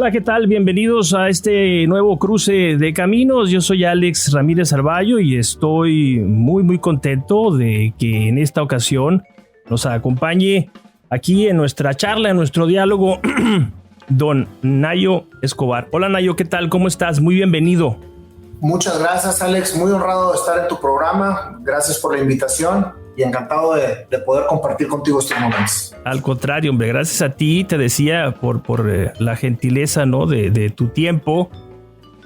Hola, ¿qué tal? Bienvenidos a este nuevo cruce de caminos. Yo soy Alex Ramírez Arballo y estoy muy contento de que en esta ocasión nos acompañe aquí en nuestra charla, en nuestro diálogo, don Nayo Escobar. Hola Nayo, ¿qué tal? ¿Cómo estás? Muy bienvenido. Muchas gracias, Alex. Muy honrado de estar en tu programa. Gracias por la invitación y encantado de poder compartir contigo estos momentos. Al contrario, hombre, gracias a ti, te decía, por la gentileza, ¿no? de tu tiempo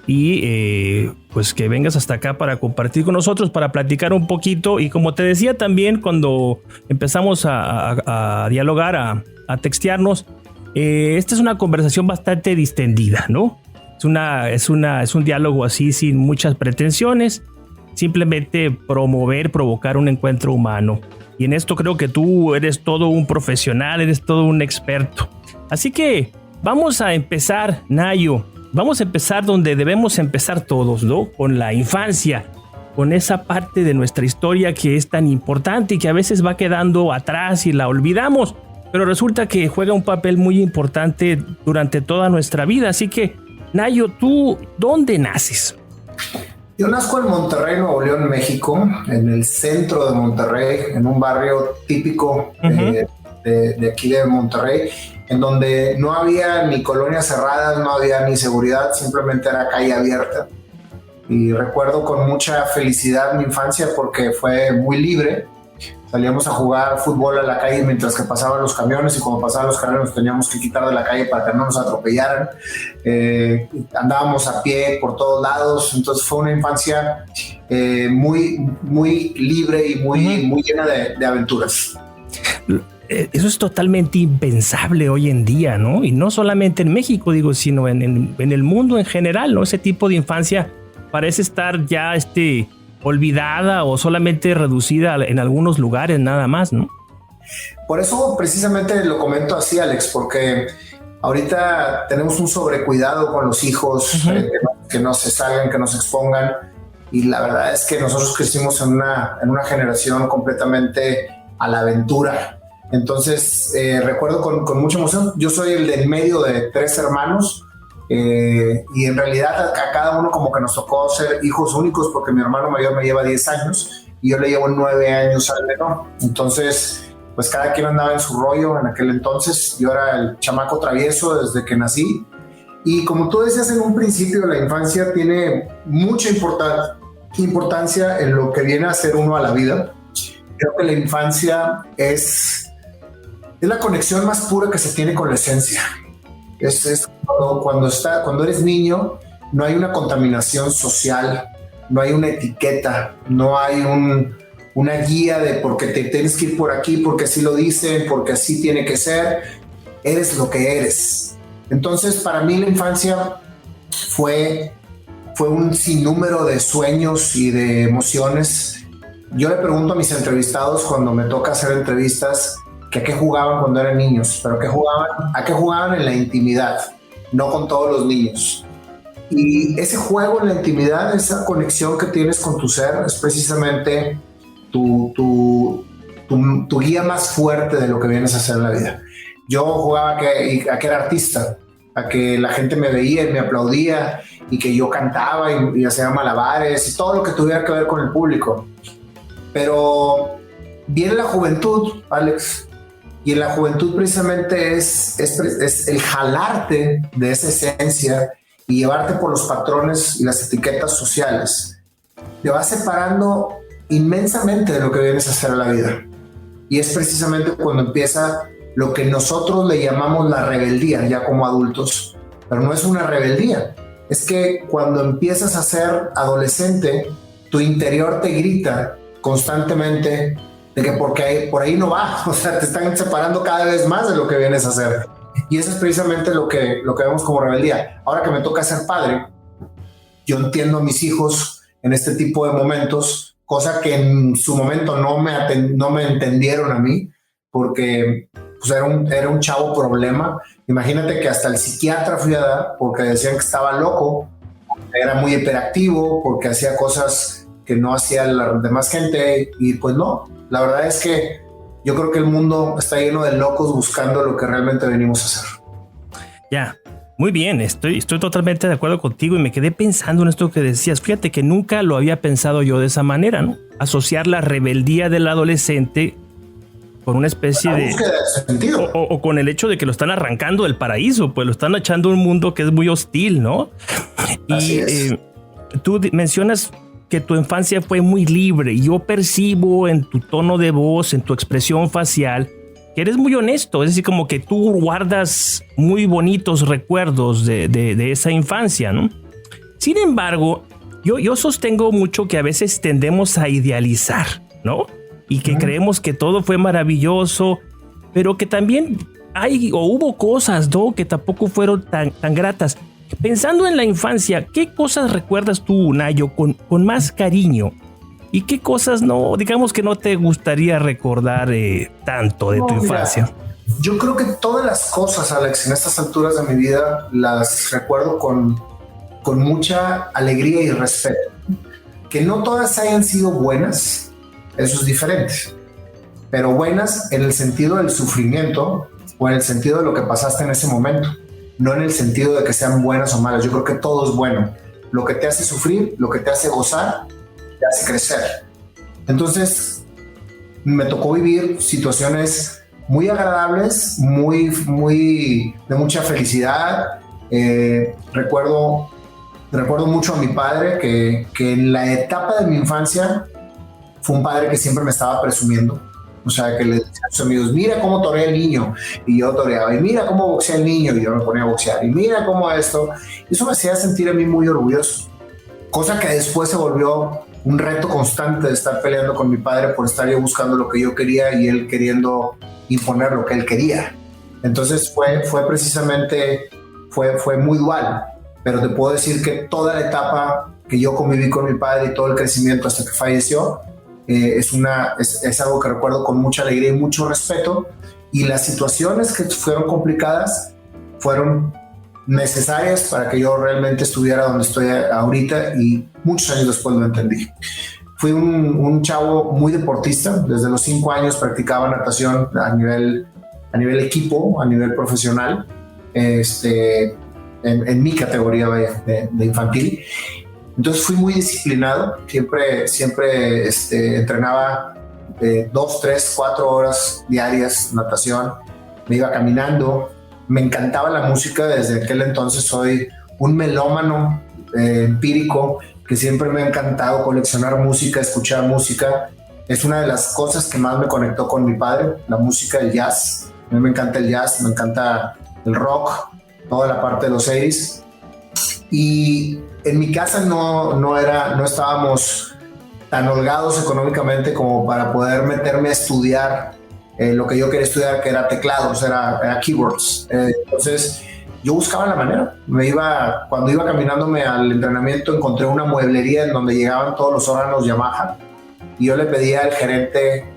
y pues que vengas hasta acá para compartir con nosotros, para platicar un poquito. Y como te decía también cuando empezamos a dialogar, a textearnos, esta es una conversación bastante distendida, ¿no? Es un diálogo así sin muchas pretensiones, simplemente provocar un encuentro humano. Y en esto creo que tú eres todo un profesional, eres todo un experto. Así que vamos a empezar, Nayo. Vamos a empezar donde debemos empezar todos, ¿no? Con la infancia, con esa parte de nuestra historia que es tan importante y que a veces va quedando atrás y la olvidamos, pero resulta que juega un papel muy importante durante toda nuestra vida. Así que, Nayo, ¿tú dónde naces? Yo nazco en Monterrey, Nuevo León, México, en el centro de Monterrey, en un barrio típico de aquí de Monterrey, en donde no había ni colonias cerradas, no había ni seguridad, simplemente era calle abierta. Y recuerdo con mucha felicidad mi infancia porque fue muy libre. Salíamos a jugar fútbol a la calle mientras que pasaban los camiones, y cuando pasaban los camiones nos teníamos que quitar de la calle para que no nos atropellaran. Andábamos a pie por todos lados, entonces fue una infancia muy libre y muy llena de aventuras. Eso es totalmente impensable hoy en día, ¿no? Y no solamente en México, digo, sino en el mundo en general, ¿no? Ese tipo de infancia parece estar ya olvidada o solamente reducida en algunos lugares nada más, ¿no? Por eso precisamente lo comento así, Alex, porque ahorita tenemos un sobrecuidado con los hijos, que no se salgan, que no se expongan, y la verdad es que nosotros crecimos en una generación completamente a la aventura. Entonces recuerdo con mucha emoción. Yo soy el del medio de 3 hermanos, y en realidad a cada uno como que nos tocó ser hijos únicos, porque mi hermano mayor me lleva 10 años y yo le llevo 9 años al menor. Entonces pues cada quien andaba en su rollo en aquel entonces. Yo era el chamaco travieso desde que nací, y como tú decías en un principio, la infancia tiene mucha importancia en lo que viene a ser uno a la vida. Creo que la infancia es la conexión más pura que se tiene con la esencia. Es cuando eres niño, no hay una contaminación social, no hay una etiqueta, no hay una guía de porque te tienes que ir por aquí, porque así lo dicen, porque así tiene que ser. Eres lo que eres. Entonces, para mí la infancia fue un sinnúmero de sueños y de emociones. Yo le pregunto a mis entrevistados cuando me toca hacer entrevistas que a qué jugaban cuando eran niños, pero a qué jugaban en la intimidad, no con todos los niños. Y ese juego en la intimidad, esa conexión que tienes con tu ser, es precisamente tu guía más fuerte de lo que vienes a hacer en la vida. Yo jugaba a que era artista, a que la gente me veía y me aplaudía, y que yo cantaba y hacía malabares y todo lo que tuviera que ver con el público. Pero viene la juventud, Alex, y en la juventud precisamente es el jalarte de esa esencia y llevarte por los patrones y las etiquetas sociales. Te va separando inmensamente de lo que vienes a hacer a la vida. Y es precisamente cuando empieza lo que nosotros le llamamos la rebeldía, ya como adultos. Pero no es una rebeldía. Es que cuando empiezas a ser adolescente, tu interior te grita constantemente de que por ahí no va, o sea, te están separando cada vez más de lo que vienes a hacer. Y eso es precisamente lo que vemos como rebeldía. Ahora que me toca ser padre, yo entiendo a mis hijos en este tipo de momentos, cosa que en su momento no me entendieron a mí, porque pues era un chavo problema. Imagínate que hasta el psiquiatra fui a dar porque decían que estaba loco, era muy hiperactivo, porque hacía cosas que no hacía la demás gente, y pues no. La verdad es que yo creo que el mundo está lleno de locos buscando lo que realmente venimos a hacer. Ya, Muy bien, estoy totalmente de acuerdo contigo y me quedé pensando en esto que decías. Fíjate que nunca lo había pensado yo de esa manera, ¿no? Asociar la rebeldía del adolescente con una especie de sentido. O con el hecho de que lo están arrancando del paraíso, pues lo están echando a un mundo que es muy hostil, ¿no? Así es. Tú mencionas que tu infancia fue muy libre y yo percibo en tu tono de voz, en tu expresión facial, que eres muy honesto, es decir, como que tú guardas muy bonitos recuerdos de esa infancia, ¿no? Sin embargo, yo sostengo mucho que a veces tendemos a idealizar, ¿no? Y que creemos que todo fue maravilloso, pero que también hubo cosas, ¿no? Que tampoco fueron tan gratas. Pensando en la infancia, ¿qué cosas recuerdas tú, Nayo, con más cariño? ¿Y qué cosas no, digamos que no te gustaría recordar tanto de tu infancia? Mira, yo creo que todas las cosas, Alex, en estas alturas de mi vida las recuerdo con mucha alegría y respeto. Que no todas hayan sido buenas, eso es diferente, pero buenas en el sentido del sufrimiento o en el sentido de lo que pasaste en ese momento, no en el sentido de que sean buenas o malas. Yo creo que todo es bueno. Lo que te hace sufrir, lo que te hace gozar, te hace crecer. Entonces, me tocó vivir situaciones muy agradables, muy de mucha felicidad. Recuerdo mucho a mi padre, que en la etapa de mi infancia fue un padre que siempre me estaba presumiendo. O sea, que le decía a sus amigos, mira cómo torea el niño, y yo toreaba, y mira cómo boxea el niño, y yo me ponía a boxear, y mira cómo esto. Y eso me hacía sentir a mí muy orgulloso, cosa que después se volvió un reto constante de estar peleando con mi padre por estar yo buscando lo que yo quería y él queriendo imponer lo que él quería. Entonces fue precisamente, fue muy dual, pero te puedo decir que toda la etapa que yo conviví con mi padre y todo el crecimiento hasta que falleció, es algo que recuerdo con mucha alegría y mucho respeto, y las situaciones que fueron complicadas fueron necesarias para que yo realmente estuviera donde estoy ahorita, y muchos años después lo entendí. Fui un chavo muy deportista. Desde los 5 años practicaba natación a nivel equipo, a nivel profesional, en mi categoría de infantil. Entonces fui muy disciplinado, siempre entrenaba 2, 3, 4 horas diarias natación, me iba caminando, me encantaba la música. Desde aquel entonces soy un melómano empírico, que siempre me ha encantado coleccionar música, escuchar música. Es una de las cosas que más me conectó con mi padre, la música, el jazz. A mí me encanta el jazz, me encanta el rock, toda la parte de los 80s. Y en mi casa no estábamos tan holgados económicamente como para poder meterme a estudiar lo que yo quería estudiar, que era teclados, era keyboards. Entonces yo buscaba la manera. Cuando iba caminándome al entrenamiento, encontré una mueblería en donde llegaban todos los órganos Yamaha, y yo le pedía al gerente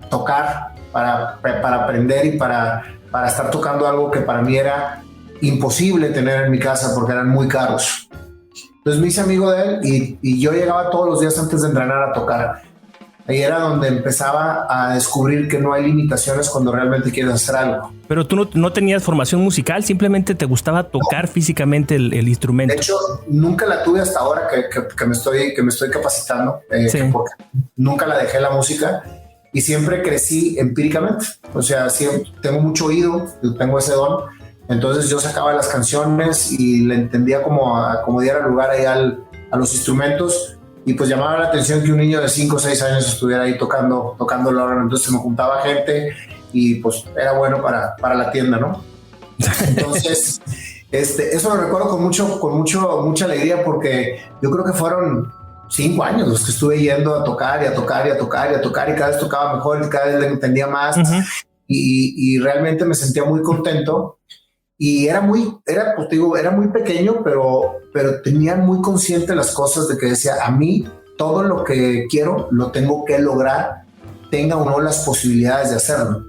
tocar para aprender y para estar tocando algo que para mí era imposible tener en mi casa porque eran muy caros. Entonces me hice amigo de él y yo llegaba todos los días antes de entrenar a tocar. Ahí era donde empezaba a descubrir que no hay limitaciones cuando realmente quieres hacer algo. Pero tú no tenías formación musical, simplemente te gustaba tocar físicamente el instrumento. De hecho, nunca la tuve hasta ahora que me estoy capacitando, Sí. porque nunca la dejé la música y siempre crecí empíricamente. O sea, siempre tengo mucho oído, tengo ese don. Entonces yo sacaba las canciones y le entendía como diera lugar ahí a los instrumentos, y pues llamaba la atención que un niño de 5 o 6 años estuviera ahí tocando el órgano. Entonces me juntaba gente y pues era bueno para la tienda, ¿no? Entonces eso lo recuerdo con mucha alegría, porque yo creo que fueron 5 años los que estuve yendo a tocar y a tocar y a tocar y a tocar, y cada vez tocaba mejor y cada vez le entendía más. Uh-huh. y realmente me sentía muy contento. Y era muy pequeño, pero tenía muy consciente las cosas, de que decía, a mí todo lo que quiero lo tengo que lograr, tenga o no las posibilidades de hacerlo.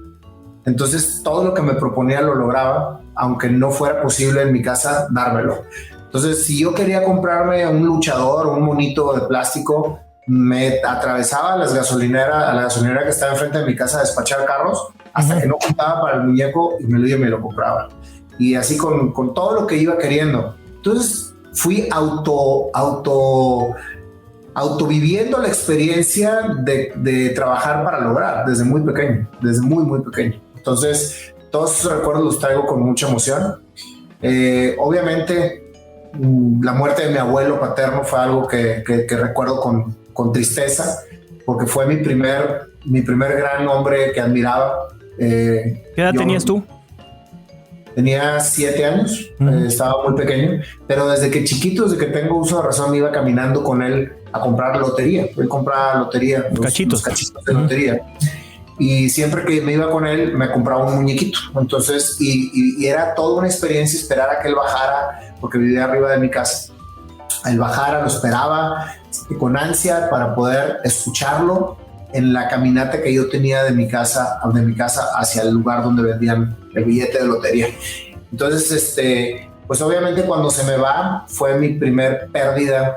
Entonces todo lo que me proponía lo lograba, aunque no fuera posible en mi casa dármelo. Entonces, si yo quería comprarme un luchador o un monito de plástico, me atravesaba a la gasolinera que estaba enfrente de mi casa a despachar carros hasta que no juntaba para el muñeco, y me lo compraba. y así con todo lo que iba queriendo. Entonces fui autoviviendo la experiencia de trabajar para lograr desde muy pequeño, desde muy pequeño. Entonces todos esos recuerdos los traigo con mucha emoción. Obviamente la muerte de mi abuelo paterno fue algo que recuerdo con tristeza, porque fue mi primer gran hombre que admiraba. ¿Qué edad tenías tú? Tenía 7 años, estaba muy pequeño, pero desde que chiquito, desde que tengo uso de razón, me iba caminando con él a comprar lotería. Él compraba lotería, los cachitos de lotería. Y siempre que me iba con él, me compraba un muñequito. Entonces, y era toda una experiencia esperar a que él bajara, porque vivía arriba de mi casa. Él bajara, lo esperaba con ansia para poder escucharlo en la caminata que yo tenía de mi casa hacia el lugar donde vendían el billete de lotería. Entonces, pues obviamente cuando se me va fue mi primer pérdida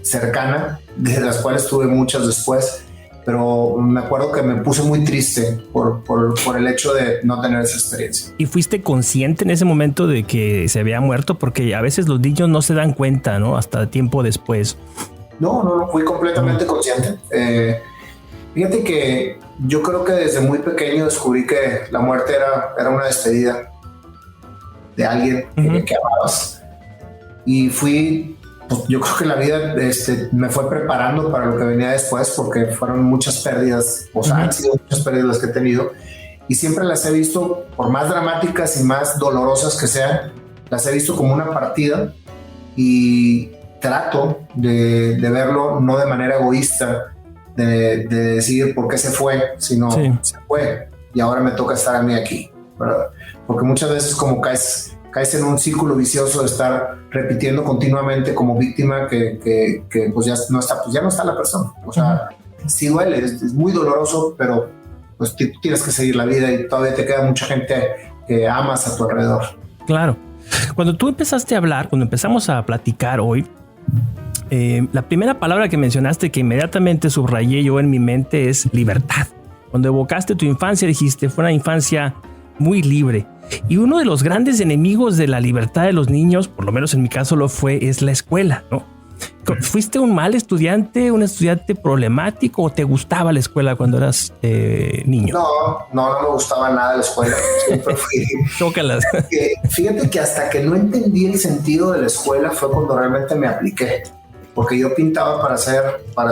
cercana, de las cuales tuve muchas después, pero me acuerdo que me puse muy triste por el hecho de no tener esa experiencia. ¿Y fuiste consciente en ese momento de que se había muerto? Porque a veces los niños no se dan cuenta, ¿no? Hasta tiempo después. No, fui completamente consciente. Fíjate que yo creo que desde muy pequeño descubrí que la muerte era una despedida de alguien que amabas. Y pues yo creo que la vida me fue preparando para lo que venía después, porque fueron muchas pérdidas, o sea, han sido muchas pérdidas las que he tenido, y siempre las he visto, por más dramáticas y más dolorosas que sean, las he visto como una partida, y trato de verlo no de manera egoísta, de decir por qué se fue, sino se fue y ahora me toca estar a mí aquí, ¿verdad? Porque muchas veces como caes en un círculo vicioso de estar repitiendo continuamente como víctima que pues ya no está la persona. O sea, sí duele, es muy doloroso, pero pues tú tienes que seguir la vida y todavía te queda mucha gente que amas a tu alrededor. Claro. Cuando tú empezaste a hablar, cuando empezamos a platicar hoy, la primera palabra que mencionaste que inmediatamente subrayé yo en mi mente es libertad. Cuando evocaste tu infancia dijiste fue una infancia muy libre, y uno de los grandes enemigos de la libertad de los niños, por lo menos en mi caso lo fue, es la escuela, ¿no? ¿Fuiste un mal estudiante, un estudiante problemático, o te gustaba la escuela cuando eras niño? No me gustaba nada la escuela. Siempre fui. Chócalas. Fíjate que hasta que no entendí el sentido de la escuela fue cuando realmente me apliqué, porque yo pintaba para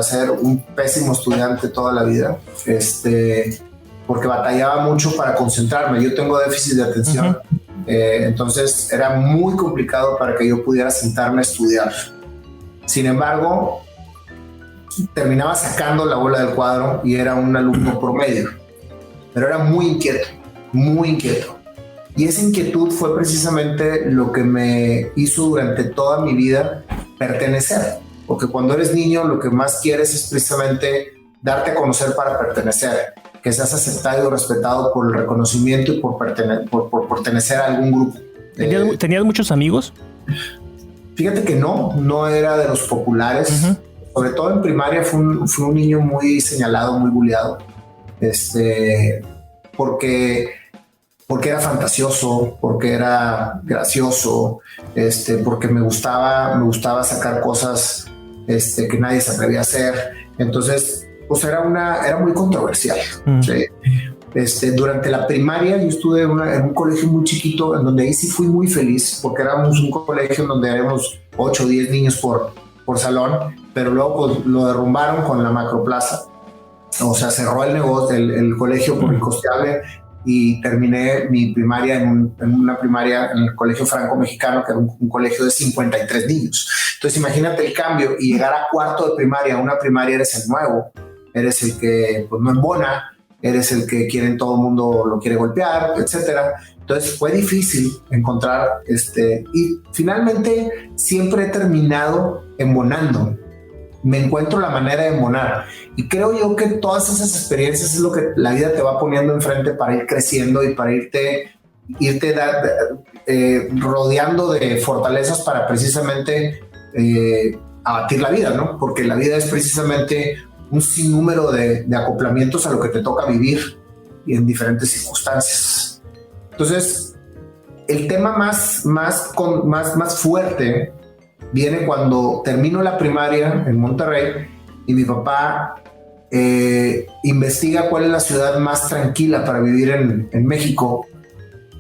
ser un pésimo estudiante toda la vida, porque batallaba mucho para concentrarme. Yo tengo déficit de atención, entonces era muy complicado para que yo pudiera sentarme a estudiar. Sin embargo, terminaba sacando la bola del cuadro y era un alumno promedio, pero era muy inquieto. Y esa inquietud fue precisamente lo que me hizo durante toda mi vida pertenecer, porque cuando eres niño lo que más quieres es precisamente darte a conocer para pertenecer, que seas aceptado y respetado por el reconocimiento y por pertenecer a algún grupo. ¿Tenías muchos amigos? Fíjate que no era de los populares. Sobre todo en primaria fue un niño muy señalado, muy bulleado, porque era fantasioso, porque era gracioso, porque me gustaba sacar cosas que nadie se atrevía a hacer. Entonces, pues era muy controversial. ¿Sí? Durante la primaria yo estuve en un colegio muy chiquito, en donde ahí sí fui muy feliz, porque éramos un colegio en donde éramos 8 o 10 niños por salón, pero luego pues, lo derrumbaron con la macroplaza. O sea, cerró el negocio, el colegio por incosteable, y terminé mi primaria en una primaria en el Colegio Franco Mexicano, que era un colegio de 53 niños. Entonces imagínate el cambio, y llegar a cuarto de primaria. Una primaria eres el nuevo, eres el que pues, no embona, eres el que todo el mundo lo quiere golpear, etcétera. Entonces fue difícil encontrar, y finalmente siempre he terminado embonando. Me encuentro la manera de embonar, y creo yo que todas esas experiencias es lo que la vida te va poniendo enfrente para ir creciendo y para irte rodeando de fortalezas para precisamente abatir la vida, ¿no? Porque la vida es precisamente un sinnúmero de acoplamientos a lo que te toca vivir y en diferentes circunstancias. Entonces, el tema más fuerte viene cuando termino la primaria en Monterrey y mi papá investiga cuál es la ciudad más tranquila para vivir en México,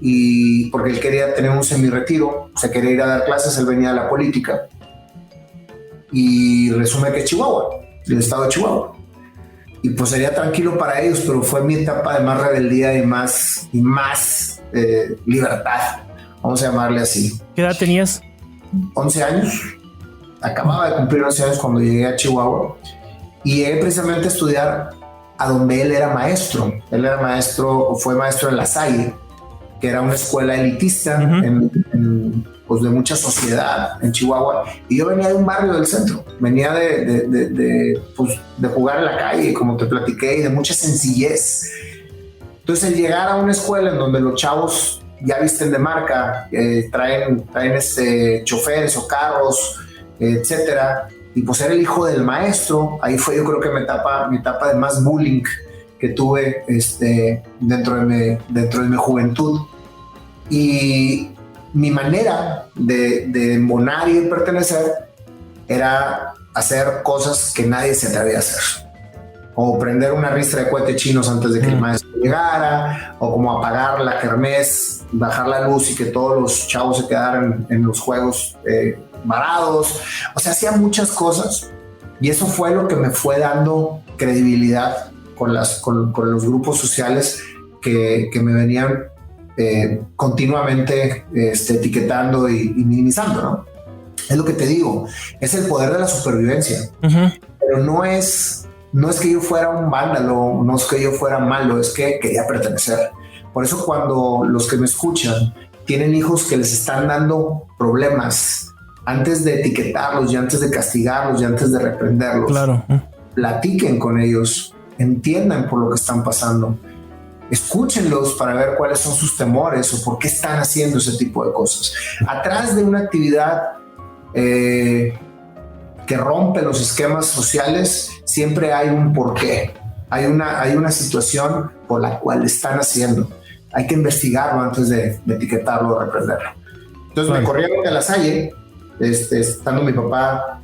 y porque él quería tener un semi-retiro, se quería ir a dar clases, él venía de la política, y resume que es Chihuahua, el estado de Chihuahua. Y pues sería tranquilo para ellos, pero fue mi etapa de más rebeldía y más libertad, vamos a llamarle así. ¿Qué edad tenías? 11 años. Acababa de cumplir 11 años cuando llegué a Chihuahua y llegué precisamente a estudiar a donde él era maestro. Él era maestro, fue maestro en La Salle, que era una escuela elitista pues de mucha sociedad en Chihuahua, y yo venía de un barrio del centro, venía de jugar en la calle, como te platiqué, y de mucha sencillez. Entonces, el llegar a una escuela en donde los chavos ya visten de marca, traen choferes o carros, etcétera, y pues era el hijo del maestro, ahí fue yo creo que mi etapa de más bullying que tuve dentro de mi juventud. Y mi manera de embonar y de pertenecer era hacer cosas que nadie se atrevía a hacer, o prender una ristra de cohetes chinos antes de que el maestro llegara, o como apagar la kermés, bajar la luz y que todos los chavos se quedaran en los juegos varados. O sea, hacía muchas cosas, y eso fue lo que me fue dando credibilidad con los grupos sociales que me venían continuamente etiquetando y minimizando, ¿no? Es lo que te digo, es el poder de la supervivencia. Pero no es que yo fuera un vándalo, no es que yo fuera malo, es que quería pertenecer. Por eso cuando los que me escuchan tienen hijos que les están dando problemas, antes de etiquetarlos y antes de castigarlos y antes de reprenderlos, claro, platiquen con ellos, entiendan por lo que están pasando, escúchenlos para ver cuáles son sus temores o por qué están haciendo ese tipo de cosas. Atrás de una actividad que rompe los esquemas sociales, siempre hay un porqué, hay una situación por la cual están haciendo. Hay que investigarlo antes de etiquetarlo o reprenderlo. Entonces me corrieron de La Salle, estando mi papá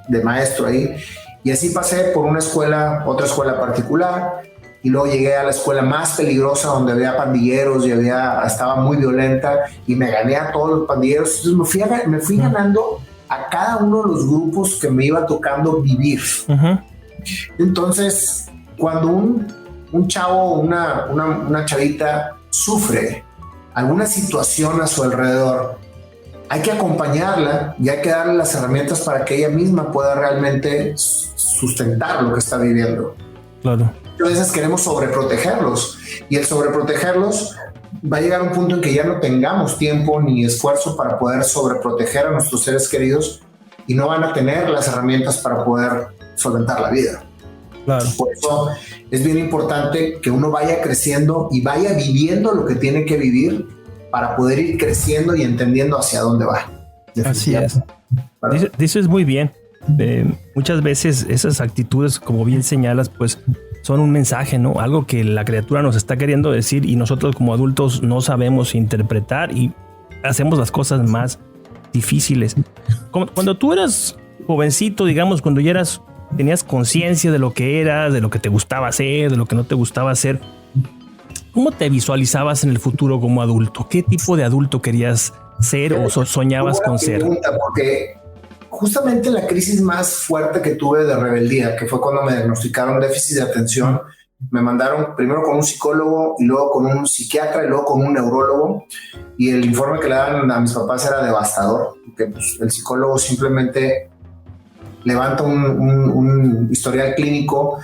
de maestro ahí, y así pasé por otra escuela particular, y luego llegué a la escuela más peligrosa donde había pandilleros y estaba muy violenta, y me gané a todos los pandilleros. Entonces me fui ganando a cada uno de los grupos que me iba tocando vivir. Entonces, cuando un chavo o una chavita sufre alguna situación a su alrededor, hay que acompañarla y hay que darle las herramientas para que ella misma pueda realmente sustentar lo que está viviendo. Claro. A veces queremos sobreprotegerlos, y el sobreprotegerlos va a llegar a un punto en que ya no tengamos tiempo ni esfuerzo para poder sobreproteger a nuestros seres queridos, y no van a tener las herramientas para poder solventar la vida. Claro. Por eso es bien importante que uno vaya creciendo y vaya viviendo lo que tiene que vivir para poder ir creciendo y entendiendo hacia dónde va. Así es. Dices muy bien. Muchas veces esas actitudes, como bien señalas, pues son un mensaje, ¿no? Algo que la criatura nos está queriendo decir, y nosotros como adultos no sabemos interpretar y hacemos las cosas más difíciles. Cuando tú eras jovencito, digamos, cuando ya tenías conciencia de lo que eras, de lo que te gustaba hacer, de lo que no te gustaba hacer, ¿cómo te visualizabas en el futuro como adulto? ¿Qué tipo de adulto querías ser o soñabas con ser? Porque justamente la crisis más fuerte que tuve de rebeldía, que fue cuando me diagnosticaron déficit de atención, me mandaron primero con un psicólogo y luego con un psiquiatra y luego con un neurólogo, y el informe que le daban a mis papás era devastador, porque pues, el psicólogo simplemente levanta un historial clínico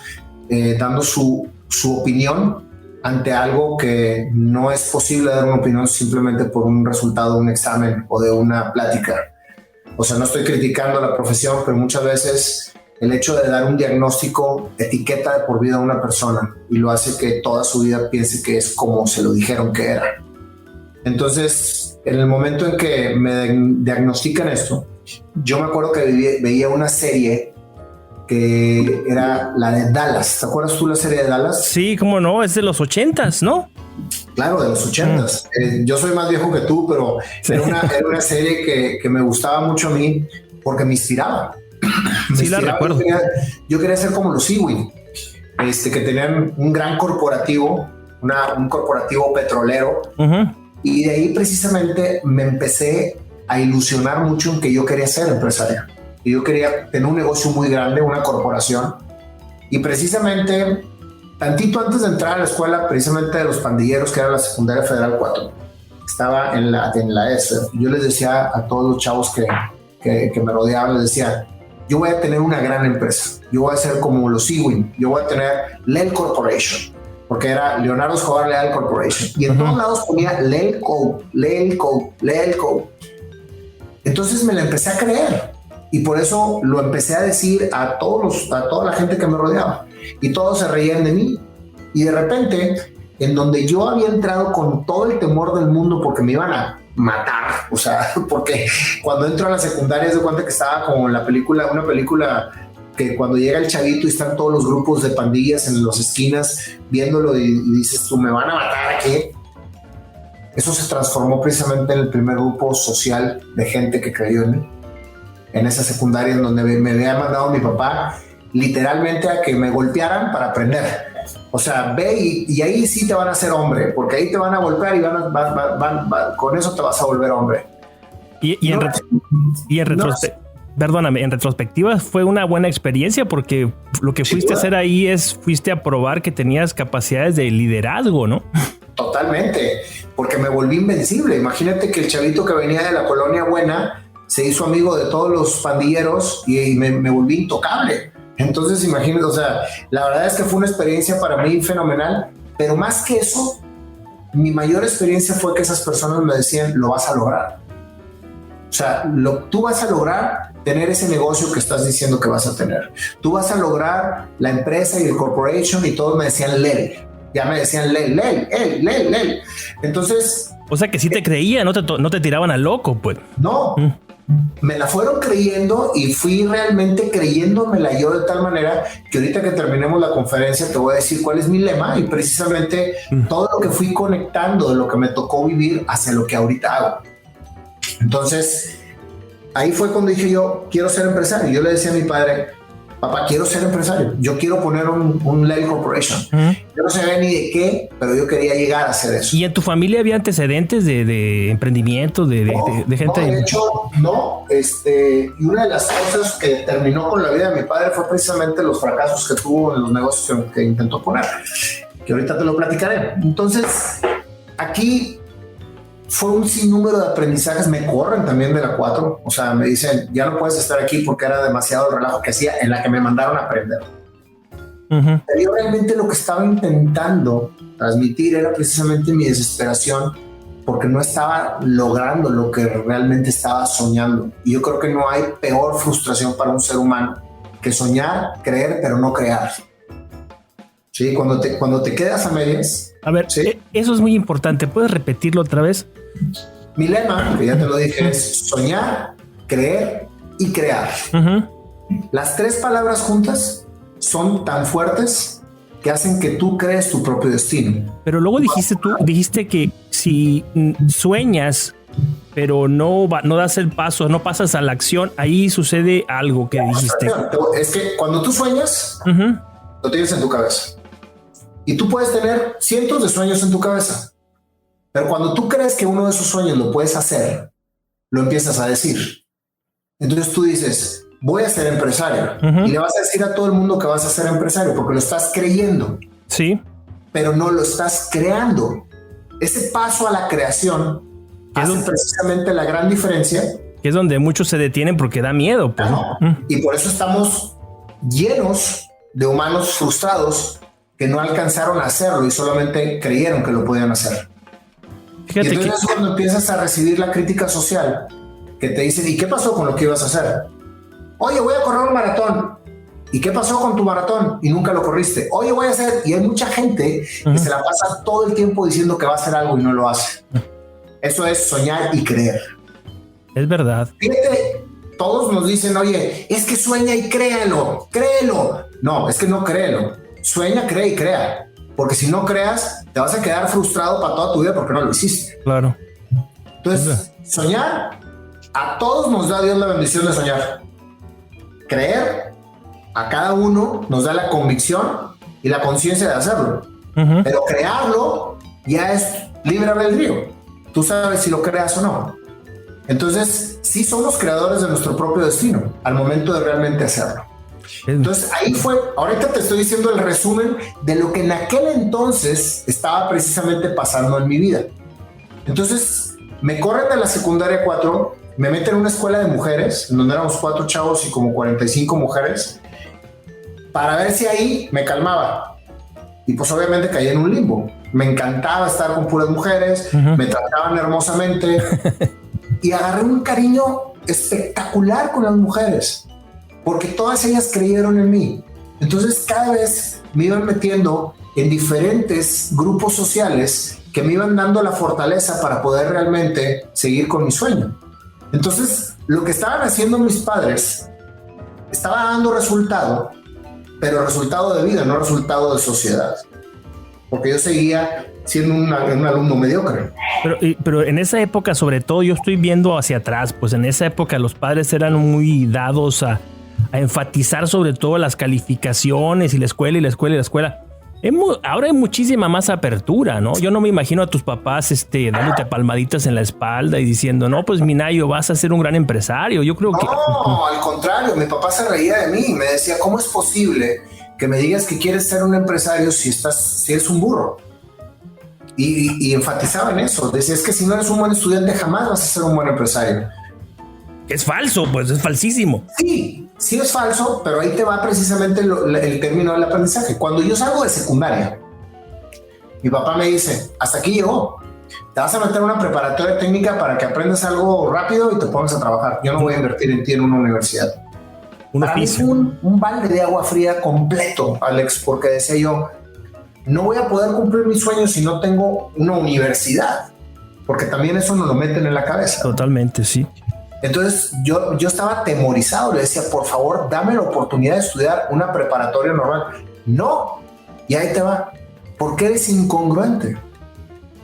dando su opinión ante algo que no es posible dar una opinión simplemente por un resultado de un examen o de una plática. O sea, no estoy criticando la profesión, pero muchas veces el hecho de dar un diagnóstico etiqueta de por vida a una persona y lo hace que toda su vida piense que es como se lo dijeron que era. Entonces, en el momento en que me diagnostican esto, yo me acuerdo que veía una serie que era la de Dallas. ¿Te acuerdas tú la serie de Dallas? Sí, cómo no, es de los 80s, ¿no? Claro, de los 80s. Yo soy más viejo que tú, pero sí. era una serie que me gustaba mucho a mí porque me inspiraba. Sí, la recuerdo. Yo quería ser como los Ewing, que tenían un gran corporativo, un corporativo petrolero. Y de ahí precisamente me empecé a ilusionar mucho en que yo quería ser empresario. Y yo quería tener un negocio muy grande, una corporación. Y precisamente, tantito antes de entrar a la escuela, precisamente de los pandilleros, que era la secundaria Federal 4, estaba en la ESFE. Yo les decía a todos los chavos que me rodeaban, les decía, yo voy a tener una gran empresa. Yo voy a ser como los Ewing. Yo voy a tener Lel Corporation, porque era Leonardo Escobar Leal Corporation. Y en todos lados ponía Lel Co. Entonces me la empecé a creer. Y por eso lo empecé a decir a toda la gente que me rodeaba. Y todos se reían de mí. Y de repente, en donde yo había entrado con todo el temor del mundo porque me iban a matar, o sea, porque cuando entro a la secundaria se cuenta que estaba como en una película que cuando llega el chavito y están todos los grupos de pandillas en las esquinas viéndolo y dices tú, me van a matar aquí. Eso se transformó precisamente en el primer grupo social de gente que creyó en mí. En esa secundaria en donde me había mandado mi papá literalmente a que me golpearan para aprender. O sea, ve y ahí sí te van a hacer hombre, porque ahí te van a golpear y con eso te vas a volver hombre. Perdóname, en retrospectiva fue una buena experiencia porque lo que fuiste a hacer ahí fuiste a probar que tenías capacidades de liderazgo, ¿no? Totalmente, porque me volví invencible. Imagínate que el chavito que venía de la colonia buena se hizo amigo de todos los pandilleros y me volví intocable. Entonces, imagínate, o sea, la verdad es que fue una experiencia para mí fenomenal, pero más que eso, mi mayor experiencia fue que esas personas me decían, lo vas a lograr. O sea, tú vas a lograr tener ese negocio que estás diciendo que vas a tener. Tú vas a lograr la empresa y el corporation, y todos me decían, Lel. Ya me decían, Lel. Entonces... O sea, que sí te creía, no te tiraban a loco, pues. No. Me la fueron creyendo y fui realmente creyéndomela yo de tal manera que ahorita que terminemos la conferencia te voy a decir cuál es mi lema y precisamente todo lo que fui conectando de lo que me tocó vivir hacia lo que ahorita hago. Entonces ahí fue cuando dije yo quiero ser empresario. Yo le decía a mi padre, papá, quiero ser empresario, yo quiero poner un Lel Corporation. Yo no sabía ni de qué, pero yo quería llegar a hacer eso. ¿Y en tu familia había antecedentes de emprendimiento, de gente? No, de hecho, no. Y una de las cosas que terminó con la vida de mi padre fue precisamente los fracasos que tuvo en los negocios que intentó poner, que ahorita te lo platicaré. Entonces, aquí fue un sinnúmero de aprendizajes. Me corren también de la 4, o sea, me dicen, ya no puedes estar aquí porque era demasiado el relajo que hacía, en la que me mandaron a aprender. Pero yo realmente lo que estaba intentando transmitir era precisamente mi desesperación porque no estaba logrando lo que realmente estaba soñando. Y yo creo que no hay peor frustración para un ser humano que soñar, creer, pero no crear. Sí, cuando te quedas a medias. A ver, ¿sí? Eso es muy importante. ¿Puedes repetirlo otra vez? Mi lema, que ya te lo dije, es soñar, creer y crear. Las 3 palabras juntas son tan fuertes que hacen que tú crees tu propio destino. Pero luego dijiste que si sueñas, pero no das el paso, no pasas a la acción, ahí sucede algo que dijiste. Es que cuando tú sueñas, lo tienes en tu cabeza. Y tú puedes tener cientos de sueños en tu cabeza. Pero cuando tú crees que uno de esos sueños lo puedes hacer, lo empiezas a decir. Entonces tú dices, voy a ser empresario. Y le vas a decir a todo el mundo que vas a ser empresario porque lo estás creyendo. Sí. Pero no lo estás creando. Ese paso a la creación hace precisamente la gran diferencia. Que es donde muchos se detienen porque da miedo. Pues. Y por eso estamos llenos de humanos frustrados que no alcanzaron a hacerlo y solamente creyeron que lo podían hacer. Fíjate, y entonces es cuando empiezas a recibir la crítica social que te dicen, ¿y qué pasó con lo que ibas a hacer? Oye, voy a correr un maratón. ¿Y qué pasó con tu maratón? Y nunca lo corriste. Oye, voy a hacer... Y hay mucha gente que se la pasa todo el tiempo diciendo que va a hacer algo y no lo hace. Eso es soñar y creer. Es verdad. Fíjate, todos nos dicen, oye, es que sueña y créelo. No, es que no créelo. Sueña, cree y crea. porque si no creas, te vas a quedar frustrado para toda tu vida porque no lo hiciste. Claro. Entonces, soñar, a todos nos da Dios la bendición de soñar. Creer, a cada uno nos da la convicción y la conciencia de hacerlo. Pero crearlo ya es libre albedrío. Tú sabes si lo creas o no. Entonces, sí somos creadores de nuestro propio destino al momento de realmente hacerlo. Entonces, ahí fue, ahorita te estoy diciendo el resumen de lo que en aquel entonces estaba precisamente pasando en mi vida. Entonces, me corren de la secundaria 4, me meten en una escuela de mujeres, en donde éramos 4 chavos y como 45 mujeres, para ver si ahí me calmaba. Y pues obviamente caí en un limbo. Me encantaba estar con puras mujeres, me trataban hermosamente y agarré un cariño espectacular con las mujeres, porque todas ellas creyeron en mí. Entonces cada vez me iban metiendo en diferentes grupos sociales que me iban dando la fortaleza para poder realmente seguir con mi sueño. Entonces lo que estaban haciendo mis padres estaba dando resultado, pero resultado de vida, no resultado de sociedad, porque yo seguía siendo un alumno mediocre. Pero en esa época, sobre todo, yo estoy viendo hacia atrás, pues en esa época los padres eran muy dados a enfatizar sobre todo las calificaciones y la escuela y la escuela y la escuela. Ahora hay muchísima más apertura, ¿no? Yo no me imagino a tus papás dándote palmaditas en la espalda y diciendo, no, pues Minayo, vas a ser un gran empresario. Yo creo que... No, al contrario, mi papá se reía de mí y me decía, ¿cómo es posible que me digas que quieres ser un empresario si eres un burro? Y enfatizaba en eso. Decía, es que si no eres un buen estudiante jamás vas a ser un buen empresario. Es falso, pues es falsísimo. Sí es falso, pero ahí te va precisamente el término del aprendizaje. Cuando yo salgo de secundaria, mi papá me dice, hasta aquí llegó. Te vas a meter en una preparatoria técnica para que aprendas algo rápido y te pongas a trabajar. Yo no voy a invertir en ti en una universidad. Para mí fue un balde de agua fría completo, Alex, porque decía yo, no voy a poder cumplir mis sueños si no tengo una universidad, porque también eso nos lo meten en la cabeza. Totalmente, sí. Entonces yo estaba atemorizado, le decía, por favor, dame la oportunidad de estudiar una preparatoria normal. No, y ahí te va, porque eres incongruente.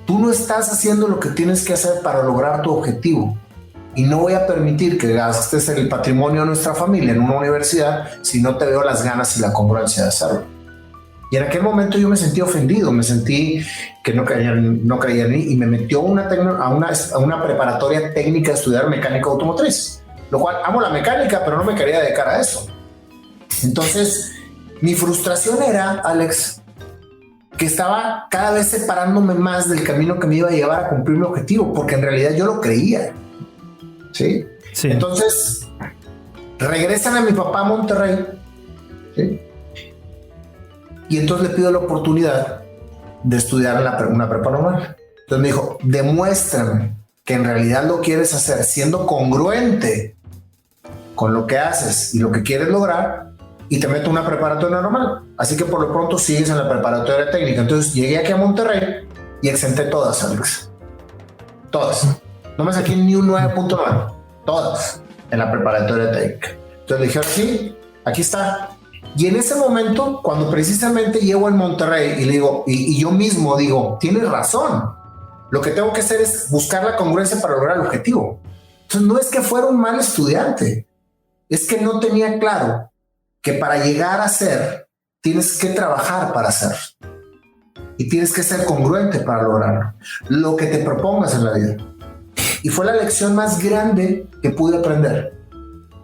Tú no estás haciendo lo que tienes que hacer para lograr tu objetivo. Y no voy a permitir que gastes el patrimonio de nuestra familia en una universidad si no te veo las ganas y la congruencia de hacerlo. Y en aquel momento yo me sentí ofendido, me sentí que no creía en mí y me metió a una preparatoria técnica a estudiar mecánica automotriz, lo cual amo la mecánica, pero no me quería dedicar a eso. Entonces, mi frustración era, Alex, que estaba cada vez separándome más del camino que me iba a llevar a cumplir mi objetivo, porque en realidad yo lo creía. ¿Sí? Entonces, regresan a mi papá a Monterrey, ¿sí? Y entonces le pido la oportunidad de estudiar una prepa normal. Entonces me dijo, demuéstrame que en realidad lo quieres hacer siendo congruente con lo que haces y lo que quieres lograr, y te meto una preparatoria normal. Así que por lo pronto sigues en la preparatoria técnica. Entonces llegué aquí a Monterrey y exenté todas, Alex. Todas. No me saqué ni un 9.9. Todas en la preparatoria técnica. Entonces le dije, sí, aquí está. Y en ese momento, cuando precisamente llego en Monterrey y le digo, y yo mismo digo, tienes razón, lo que tengo que hacer es buscar la congruencia para lograr el objetivo. Entonces no es que fuera un mal estudiante, es que no tenía claro que para llegar a ser, tienes que trabajar para ser. Y tienes que ser congruente para lograrlo. Lo que te propongas en la vida. Y fue la lección más grande que pude aprender,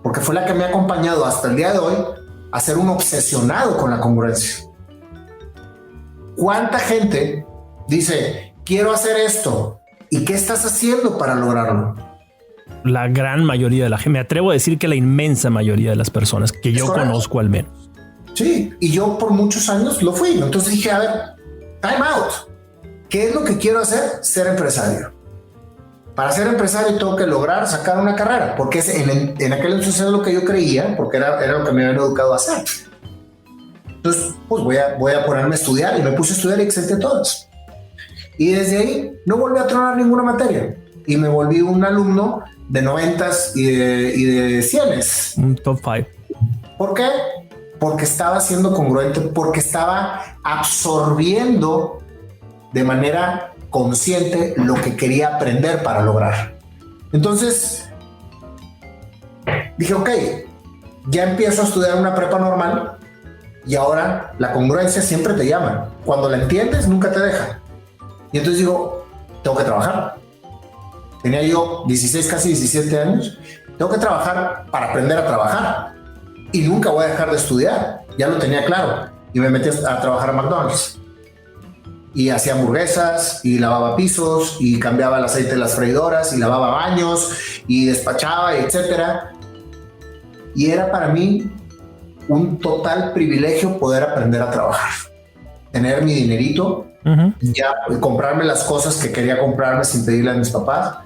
porque fue la que me ha acompañado hasta el día de hoy a ser un obsesionado con la congruencia. ¿Cuánta gente dice, quiero hacer esto? ¿Y qué estás haciendo para lograrlo? La gran mayoría de la gente, me atrevo a decir que la inmensa mayoría de las personas que yo conozco al menos. Sí, y yo por muchos años lo fui. Entonces dije, a ver, time out. ¿Qué es lo que quiero hacer? Ser empresario. Para ser empresario tengo que lograr sacar una carrera, porque en aquel entonces era lo que yo creía, porque era lo que me habían educado a hacer. Entonces, pues voy a ponerme a estudiar, y me puse a estudiar y exenté todas. Y desde ahí no volví a tronar ninguna materia y me volví un alumno de 90s y de 100s. Un top 5. ¿Por qué? porque estaba siendo congruente, porque estaba absorbiendo de manera consciente lo que quería aprender para lograr. Entonces dije, ok, ya empiezo a estudiar una prepa normal y ahora la congruencia siempre te llama. Cuando la entiendes, nunca te deja. Y entonces digo, tengo que trabajar. Tenía yo 16, casi 17 años. Tengo que trabajar para aprender a trabajar. Y nunca voy a dejar de estudiar. Ya lo tenía claro. Y me metí a trabajar a McDonald's. Y hacía hamburguesas, y lavaba pisos, y cambiaba el aceite de las freidoras, y lavaba baños, y despachaba, etcétera. Y era para mí un total privilegio poder aprender a trabajar. Tener mi dinerito, ya comprarme las cosas que quería comprarme sin pedirle a mis papás.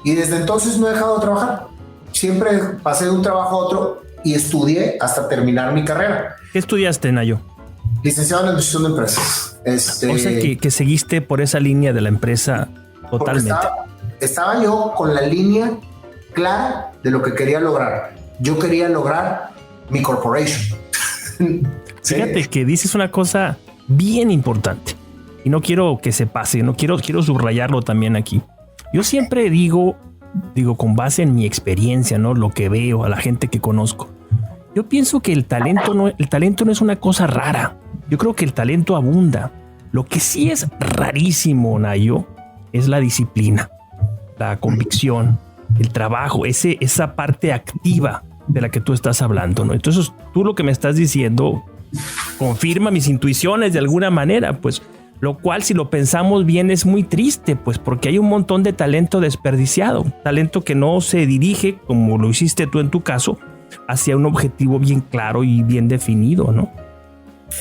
Y desde entonces no he dejado de trabajar. Siempre pasé de un trabajo a otro y estudié hasta terminar mi carrera. ¿Qué estudiaste, Nayo? Licenciado en Administración de Empresas. O sea que seguiste por esa línea de la empresa totalmente. Estaba yo con la línea clara de lo que quería lograr. Yo quería lograr mi corporation. Fíjate que dices una cosa bien importante y no quiero que se pase, quiero subrayarlo también aquí. Yo siempre digo con base en mi experiencia, ¿no? Lo que veo, a la gente que conozco. Yo pienso que el talento no es una cosa rara. Yo creo que el talento abunda. Lo que sí es rarísimo, Nayo, es la disciplina, la convicción, el trabajo, esa parte activa de la que tú estás hablando, ¿no? Entonces, tú lo que me estás diciendo confirma mis intuiciones de alguna manera, pues, lo cual, si lo pensamos bien, es muy triste, pues, porque hay un montón de talento desperdiciado, talento que no se dirige, como lo hiciste tú en tu caso, hacia un objetivo bien claro y bien definido, ¿no?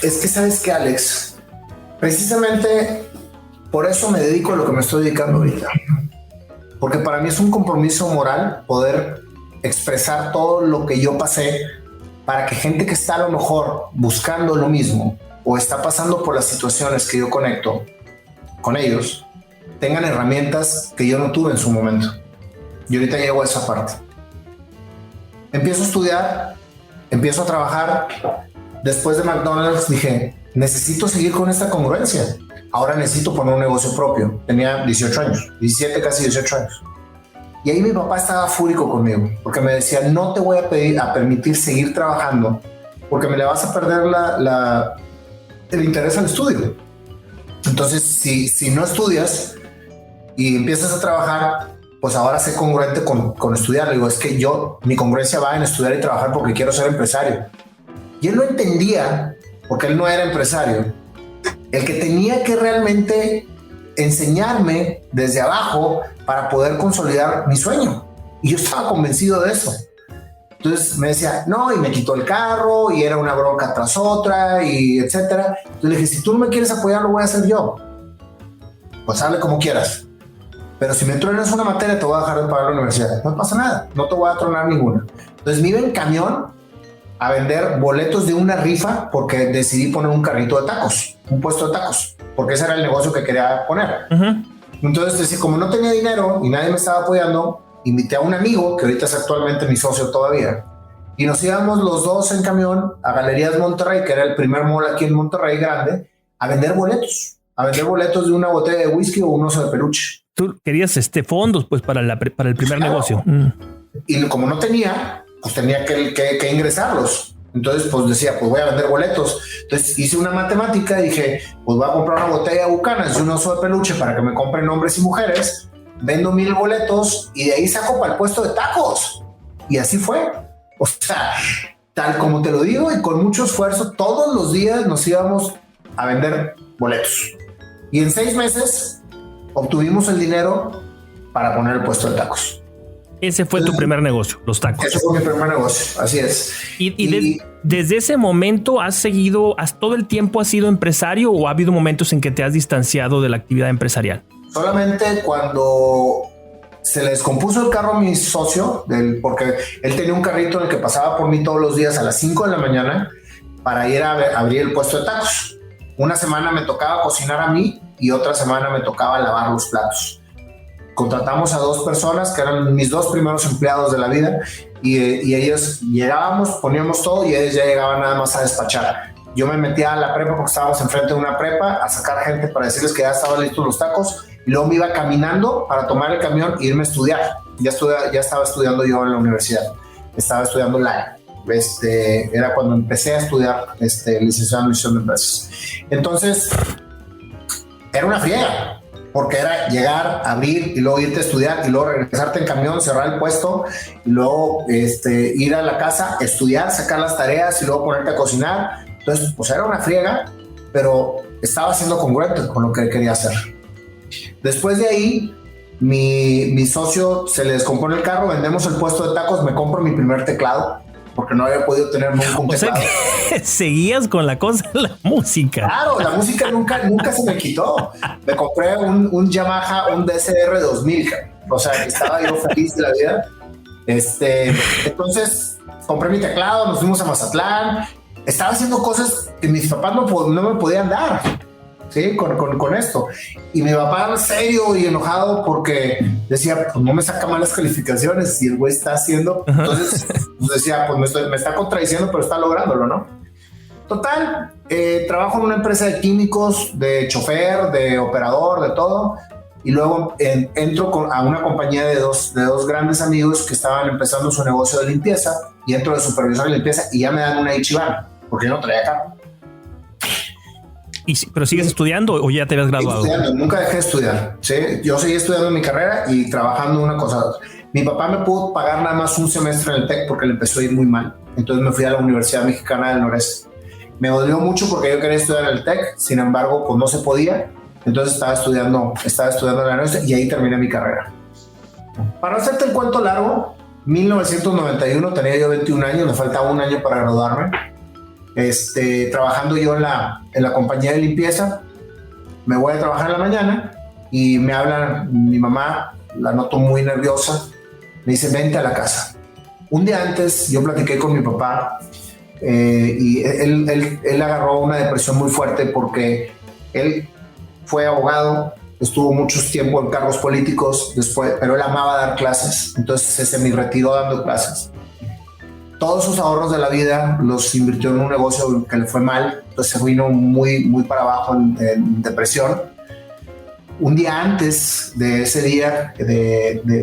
Es que, ¿sabes qué, Alex? Precisamente por eso me dedico a lo que me estoy dedicando ahorita. Porque para mí es un compromiso moral poder expresar todo lo que yo pasé para que gente que está a lo mejor buscando lo mismo o está pasando por las situaciones que yo conecto con ellos, tengan herramientas que yo no tuve en su momento. Y ahorita llego a esa parte. Empiezo a estudiar, empiezo a trabajar. Después de McDonald's dije, necesito seguir con esta congruencia. Ahora necesito poner un negocio propio. Tenía 18 años, 17, casi 18 años. Y ahí mi papá estaba fúrico conmigo, porque me decía, no te voy a permitir seguir trabajando, porque me le vas a perder el interés al estudio. Entonces, si no estudias y empiezas a trabajar, pues ahora sé congruente con estudiar. Le digo, es que mi congruencia va en estudiar y trabajar porque quiero ser empresario. Y él no entendía, porque él no era empresario, el que tenía que realmente enseñarme desde abajo para poder consolidar mi sueño. Y yo estaba convencido de eso. Entonces me decía, no, y me quitó el carro, y era una bronca tras otra, y etcétera. Entonces le dije, si tú no me quieres apoyar, lo voy a hacer yo. Pues hable como quieras. Pero si me truenas una materia, te voy a dejar de pagar la universidad. No pasa nada, no te voy a tronar ninguna. Entonces me iba en camión a vender boletos de una rifa porque decidí poner un carrito de tacos, un puesto de tacos, porque ese era el negocio que quería poner. Entonces, como no tenía dinero y nadie me estaba apoyando, invité a un amigo que ahorita es actualmente mi socio todavía, y nos íbamos los dos en camión a Galerías Monterrey, que era el primer mall aquí en Monterrey grande, a vender boletos de una botella de whisky o un oso de peluche. Tú querías fondos pues para el primer negocio. Y como no tenía, pues tenía que ingresarlos. Entonces, pues decía, pues voy a vender boletos. Entonces hice una matemática y dije, pues voy a comprar una botella de Bucanas y un oso de peluche para que me compren hombres y mujeres. Vendo 1,000 boletos y de ahí saco para el puesto de tacos. Y así fue. O sea, tal como te lo digo, y con mucho esfuerzo, todos los días nos íbamos a vender boletos. Y en 6 meses obtuvimos el dinero para poner el puesto de tacos. Ese fue tu primer negocio, los tacos. Ese fue mi primer negocio, así es. ¿Y desde ese momento todo el tiempo has sido empresario o ha habido momentos en que te has distanciado de la actividad empresarial? Solamente cuando se le descompuso el carro a mi socio, porque él tenía un carrito en el que pasaba por mí todos los días a las 5 de la mañana para ir a abrir el puesto de tacos. Una semana me tocaba cocinar a mí y otra semana me tocaba lavar los platos. contratamos a 2 personas que eran mis 2 primeros empleados de la vida y ellos llegábamos, poníamos todo y ellos ya llegaban nada más a despachar. Yo me metía a la prepa porque estábamos enfrente de una prepa a sacar gente para decirles que ya estaban listos los tacos y luego me iba caminando para tomar el camión e irme a estudiar. Ya estaba estudiando yo en la universidad, estaba estudiando era cuando empecé a estudiar licenciado en administración de empresas. Entonces era una friega, porque era llegar, abrir y luego irte a estudiar y luego regresarte en camión, cerrar el puesto y luego ir a la casa, estudiar, sacar las tareas y luego ponerte a cocinar. Entonces, pues era una friega, pero estaba siendo congruente con lo que quería hacer. Después de ahí, mi socio se le descompone el carro, vendemos el puesto de tacos, me compro mi primer teclado, porque no había podido tener nunca un teclado. O sea, seguías con la cosa de la música. Claro, la música nunca se me quitó. Me compré un Yamaha, un DSR 2000, o sea, que estaba yo feliz de la vida. Entonces, compré mi teclado, nos fuimos a Mazatlán, estaba haciendo cosas que mis papás no me podían dar, ¿sí? Con esto. Y mi papá serio y enojado porque decía, pues no me saca malas calificaciones y el güey está haciendo. Entonces pues decía, pues me está contradiciendo, pero está lográndolo, ¿no? Total, trabajo en una empresa de químicos, de chofer, de operador, de todo. Y luego entro a una compañía de dos grandes amigos que estaban empezando su negocio de limpieza y entro de supervisor de limpieza y ya me dan una Ichiban porque yo no traía carro. ¿Pero sigues estudiando o ya te habías graduado? Estudiando, nunca dejé de estudiar, ¿sí? Yo seguí estudiando mi carrera y trabajando una cosa a otra. Mi papá me pudo pagar nada más un semestre en el TEC porque le empezó a ir muy mal. Entonces me fui a la Universidad Mexicana del Noreste. Me dolió mucho porque yo quería estudiar en el TEC, sin embargo, pues no se podía. Entonces estaba estudiando en la Noreste y ahí terminé mi carrera. Para no hacerte el cuento largo, 1991, tenía yo 21 años, me faltaba un año para graduarme. Trabajando yo en la compañía de limpieza, me voy a trabajar en la mañana y me habla mi mamá, la noto muy nerviosa, me dice, vente a la casa. Un día antes yo platiqué con mi papá y él agarró una depresión muy fuerte porque él fue abogado, estuvo mucho tiempo en cargos políticos después, pero él amaba dar clases, entonces se semi-retiró dando clases. Todos sus ahorros de la vida los invirtió en un negocio que le fue mal, entonces se vino muy, muy para abajo en depresión. Un día antes de ese día,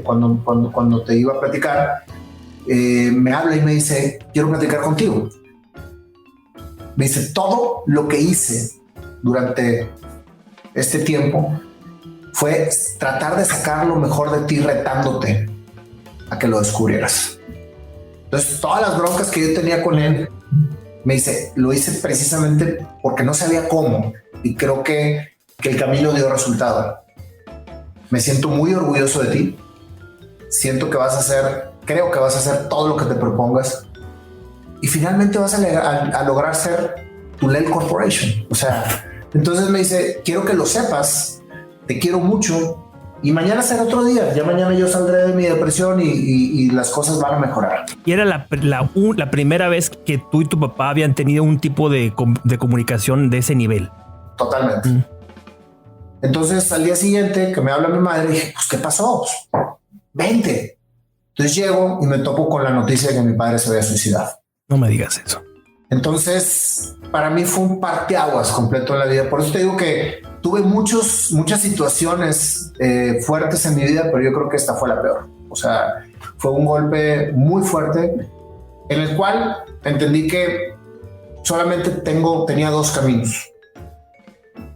cuando te iba a platicar, me habla y me dice, quiero platicar contigo. Me dice, todo lo que hice durante este tiempo fue tratar de sacar lo mejor de ti retándote a que lo descubrieras. Entonces, todas las broncas que yo tenía con él, me dice, lo hice precisamente porque no sabía cómo y creo que el camino dio resultado. Me siento muy orgulloso de ti. Siento que creo que vas a hacer todo lo que te propongas y finalmente vas a lograr ser tu Lel Corporation. O sea, entonces me dice, quiero que lo sepas, te quiero mucho y mañana será otro día. Ya mañana yo saldré de mi depresión y las cosas van a mejorar. Y era la primera vez que tú y tu papá habían tenido un tipo de comunicación de ese nivel. Totalmente. Entonces al día siguiente que me habla mi madre, dije, pues ¿qué pasó? Vente. Entonces llego y me topo con la noticia de que mi padre se había suicidado. No me digas eso. Entonces, para mí fue un parteaguas completo en la vida. Por eso te digo que tuve muchas situaciones fuertes en mi vida, pero yo creo que esta fue la peor. O sea, fue un golpe muy fuerte en el cual entendí que solamente tenía 2 caminos.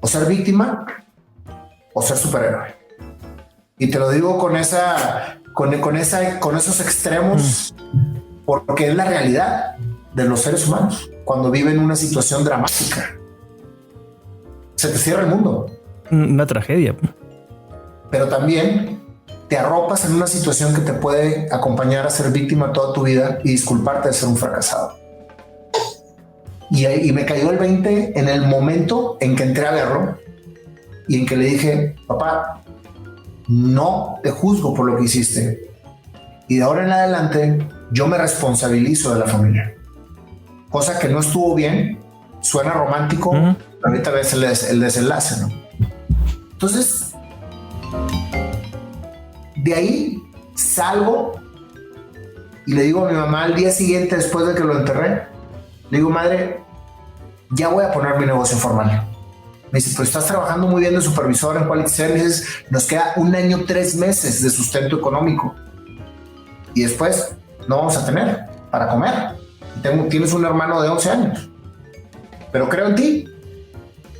O ser víctima o ser superhéroe. Y te lo digo con esos extremos porque es la realidad de los seres humanos cuando viven una situación dramática. Se te cierra el mundo. Una tragedia. Pero también te arropas en una situación que te puede acompañar a ser víctima toda tu vida y disculparte de ser un fracasado. Y me cayó el 20 en el momento en que entré a verlo y en que le dije, papá, no te juzgo por lo que hiciste. Y de ahora en adelante yo me responsabilizo de la familia. Cosa que no estuvo bien, suena romántico, ahorita ves el desenlace, ¿no? Entonces, de ahí salgo y le digo a mi mamá al día siguiente, después de que lo enterré, le digo, madre, ya voy a poner mi negocio formal. Me dice, pues estás trabajando muy bien de supervisor en Quality Services, nos queda 1 año, 3 meses de sustento económico. Y después no vamos a tener para comer. Tienes un hermano de 11 años. Pero creo en ti.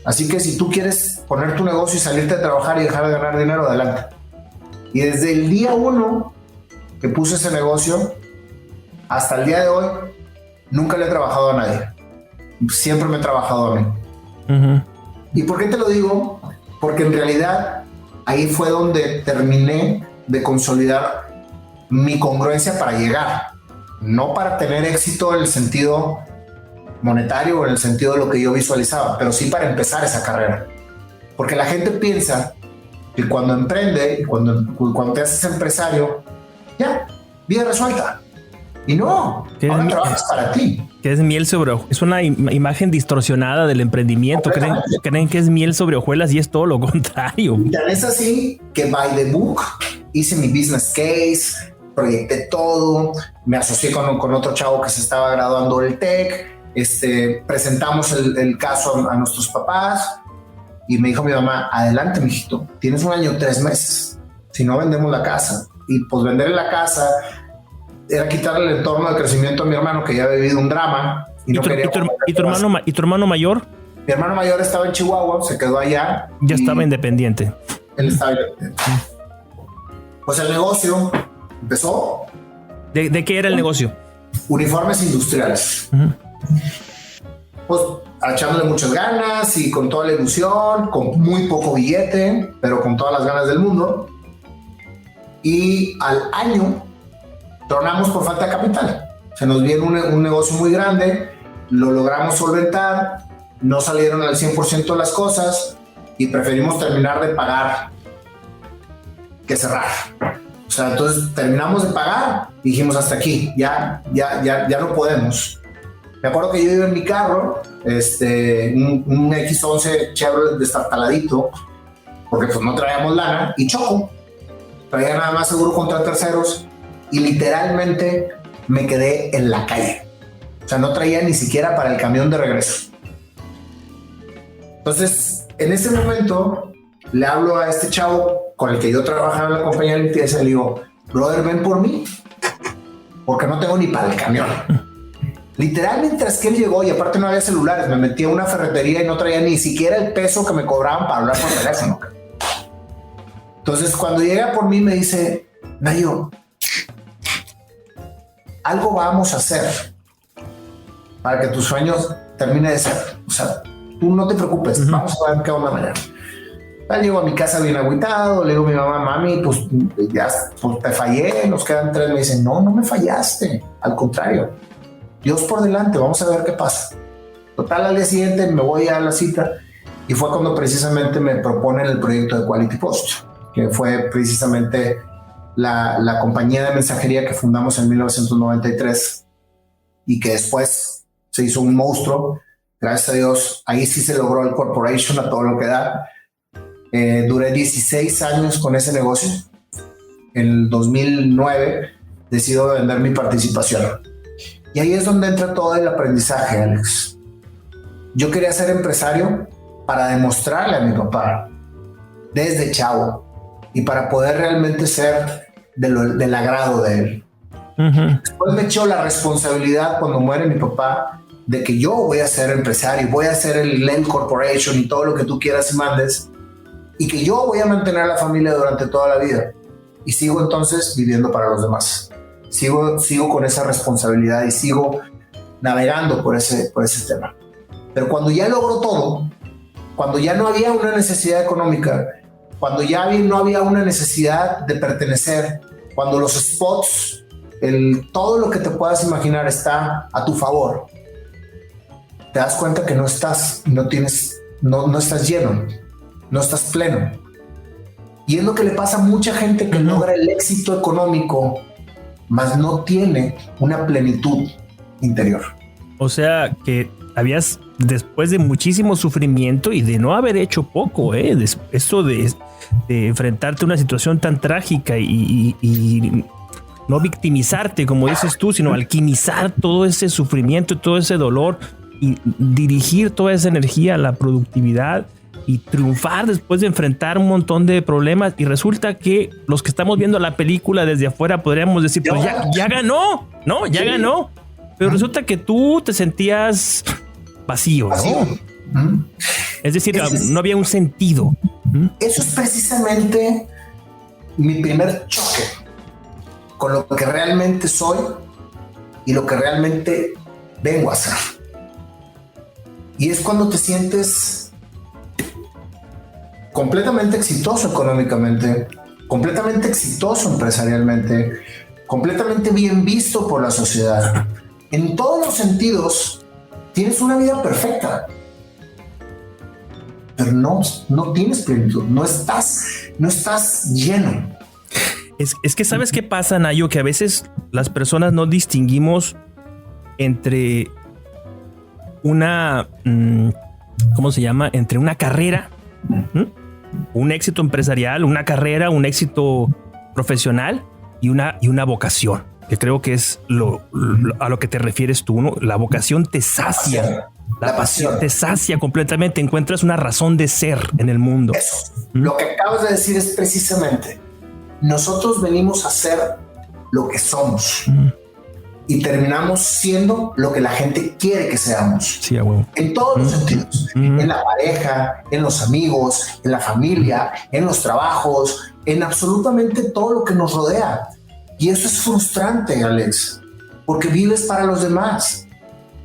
Así que si tú quieres poner tu negocio y salirte a trabajar y dejar de ganar dinero, adelante. Y desde el día 1 que puse ese negocio hasta el día de hoy, nunca le he trabajado a nadie. Siempre me he trabajado a mí. Uh-huh. ¿Y por qué te lo digo? Porque en realidad ahí fue donde terminé de consolidar mi congruencia para llegar. No para tener éxito en el sentido monetario o en el sentido de lo que yo visualizaba, pero sí para empezar esa carrera. Porque la gente piensa que cuando emprende, cuando te haces empresario, ya, vida resuelta. Y no, ahora trabajas para ti. Que es miel sobre hojuelas. Es una imagen distorsionada del emprendimiento. Creen que es miel sobre hojuelas y es todo lo contrario. Y tan es así que by the book hice mi business case, proyecté todo, me asocié con otro chavo que se estaba graduando del TEC, presentamos el caso a nuestros papás y me dijo mi mamá, adelante mijito, tienes 1 año, 3 meses, si no vendemos la casa. Y pues venderle la casa era quitarle el entorno de crecimiento a mi hermano que ya había vivido un drama. ¿Y tu hermano mayor? Mi hermano mayor estaba en Chihuahua, se quedó allá. Ya estaba independiente. Él estaba independiente. Pues el negocio empezó. ¿De qué era el negocio? Uniformes industriales. Uh-huh. Pues echándole muchas ganas y con toda la ilusión, con muy poco billete, pero con todas las ganas del mundo. Y al año tronamos por falta de capital. Se nos viene un negocio muy grande, lo logramos solventar, no salieron al 100% las cosas y preferimos terminar de pagar que cerrar. O sea, entonces terminamos de pagar y dijimos hasta aquí, ya no podemos. Me acuerdo que yo iba en mi carro, un X11 Chevrolet destartaladito, porque pues no traíamos lana, y choco. Traía nada más seguro contra terceros y literalmente me quedé en la calle. O sea, no traía ni siquiera para el camión de regreso. Entonces, en ese momento, le hablo a este chavo con el que yo trabajaba en la compañía de limpieza y le digo, brother, ven por mí, porque no tengo ni para el camión. Literal, mientras que él llegó, y aparte no había celulares, me metí a una ferretería y no traía ni siquiera el peso que me cobraban para hablar por teléfono. Entonces, cuando llega por mí, me dice, Nayo, algo vamos a hacer para que tus sueños terminen de ser. O sea, tú no te preocupes, uh-huh. Vamos a ver qué onda mañana. Llego a mi casa bien agüitado, le digo a mi mamá, mami, pues ya pues, te fallé, nos quedan 3. Me dicen, no me fallaste, al contrario, Dios por delante, vamos a ver qué pasa. Total, al día siguiente me voy a la cita y fue cuando precisamente me proponen el proyecto de Quality Post, que fue precisamente la compañía de mensajería que fundamos en 1993 y que después se hizo un monstruo. Gracias a Dios, ahí sí se logró el corporation a todo lo que da. Duré 16 años con ese negocio. En el 2009 decido vender mi participación. Y ahí es donde entra todo el aprendizaje, Alex. Yo quería ser empresario para demostrarle a mi papá desde chavo y para poder realmente ser del agrado de él. Uh-huh. Después me echó la responsabilidad cuando muere mi papá de que yo voy a ser empresario, voy a hacer el Land Corporation y todo lo que tú quieras y mandes, y que yo voy a mantener a la familia durante toda la vida. Y sigo entonces viviendo para los demás. Sigo con esa responsabilidad y sigo navegando por ese tema. Pero cuando ya logro todo, cuando ya no había una necesidad económica, cuando ya no había una necesidad de pertenecer, cuando los spots, todo lo que te puedas imaginar está a tu favor, te das cuenta que no estás lleno, no estás pleno. Y es lo que le pasa a mucha gente que logra el éxito económico, mas no tiene una plenitud interior. O sea que habías, después de muchísimo sufrimiento y de no haber hecho poco, esto de enfrentarte a una situación tan trágica y no victimizarte, como dices tú, sino alquimizar todo ese sufrimiento y todo ese dolor y dirigir toda esa energía a la productividad y triunfar después de enfrentar un montón de problemas. Y resulta que los que estamos viendo la película desde afuera podríamos decir, pues ya ganó, ¿no? Ya ganó. Pero resulta que tú te sentías vacío, ¿no? Es decir, no había un sentido. Eso es precisamente mi primer choque con lo que realmente soy y lo que realmente vengo a hacer. Y es cuando te sientes completamente exitoso económicamente, completamente exitoso empresarialmente, completamente bien visto por la sociedad. En todos los sentidos, tienes una vida perfecta, pero no tienes plenitud, no estás lleno. Es que ¿sabes qué pasa, Nayo? Que a veces las personas no distinguimos entre una, ¿cómo se llama? Entre una carrera, un éxito empresarial, una carrera, un éxito profesional y una vocación, que creo que es a lo que te refieres tú, ¿no? La vocación te sacia. La pasión te sacia completamente, encuentras una razón de ser en el mundo. Eso, lo que acabas de decir es precisamente, nosotros venimos a ser lo que somos y terminamos siendo lo que la gente quiere que seamos. Sí, bueno. En todos los sentidos, en la pareja, en los amigos, en la familia, en los trabajos, en absolutamente todo lo que nos rodea. Y eso es frustrante, Alex, porque vives para los demás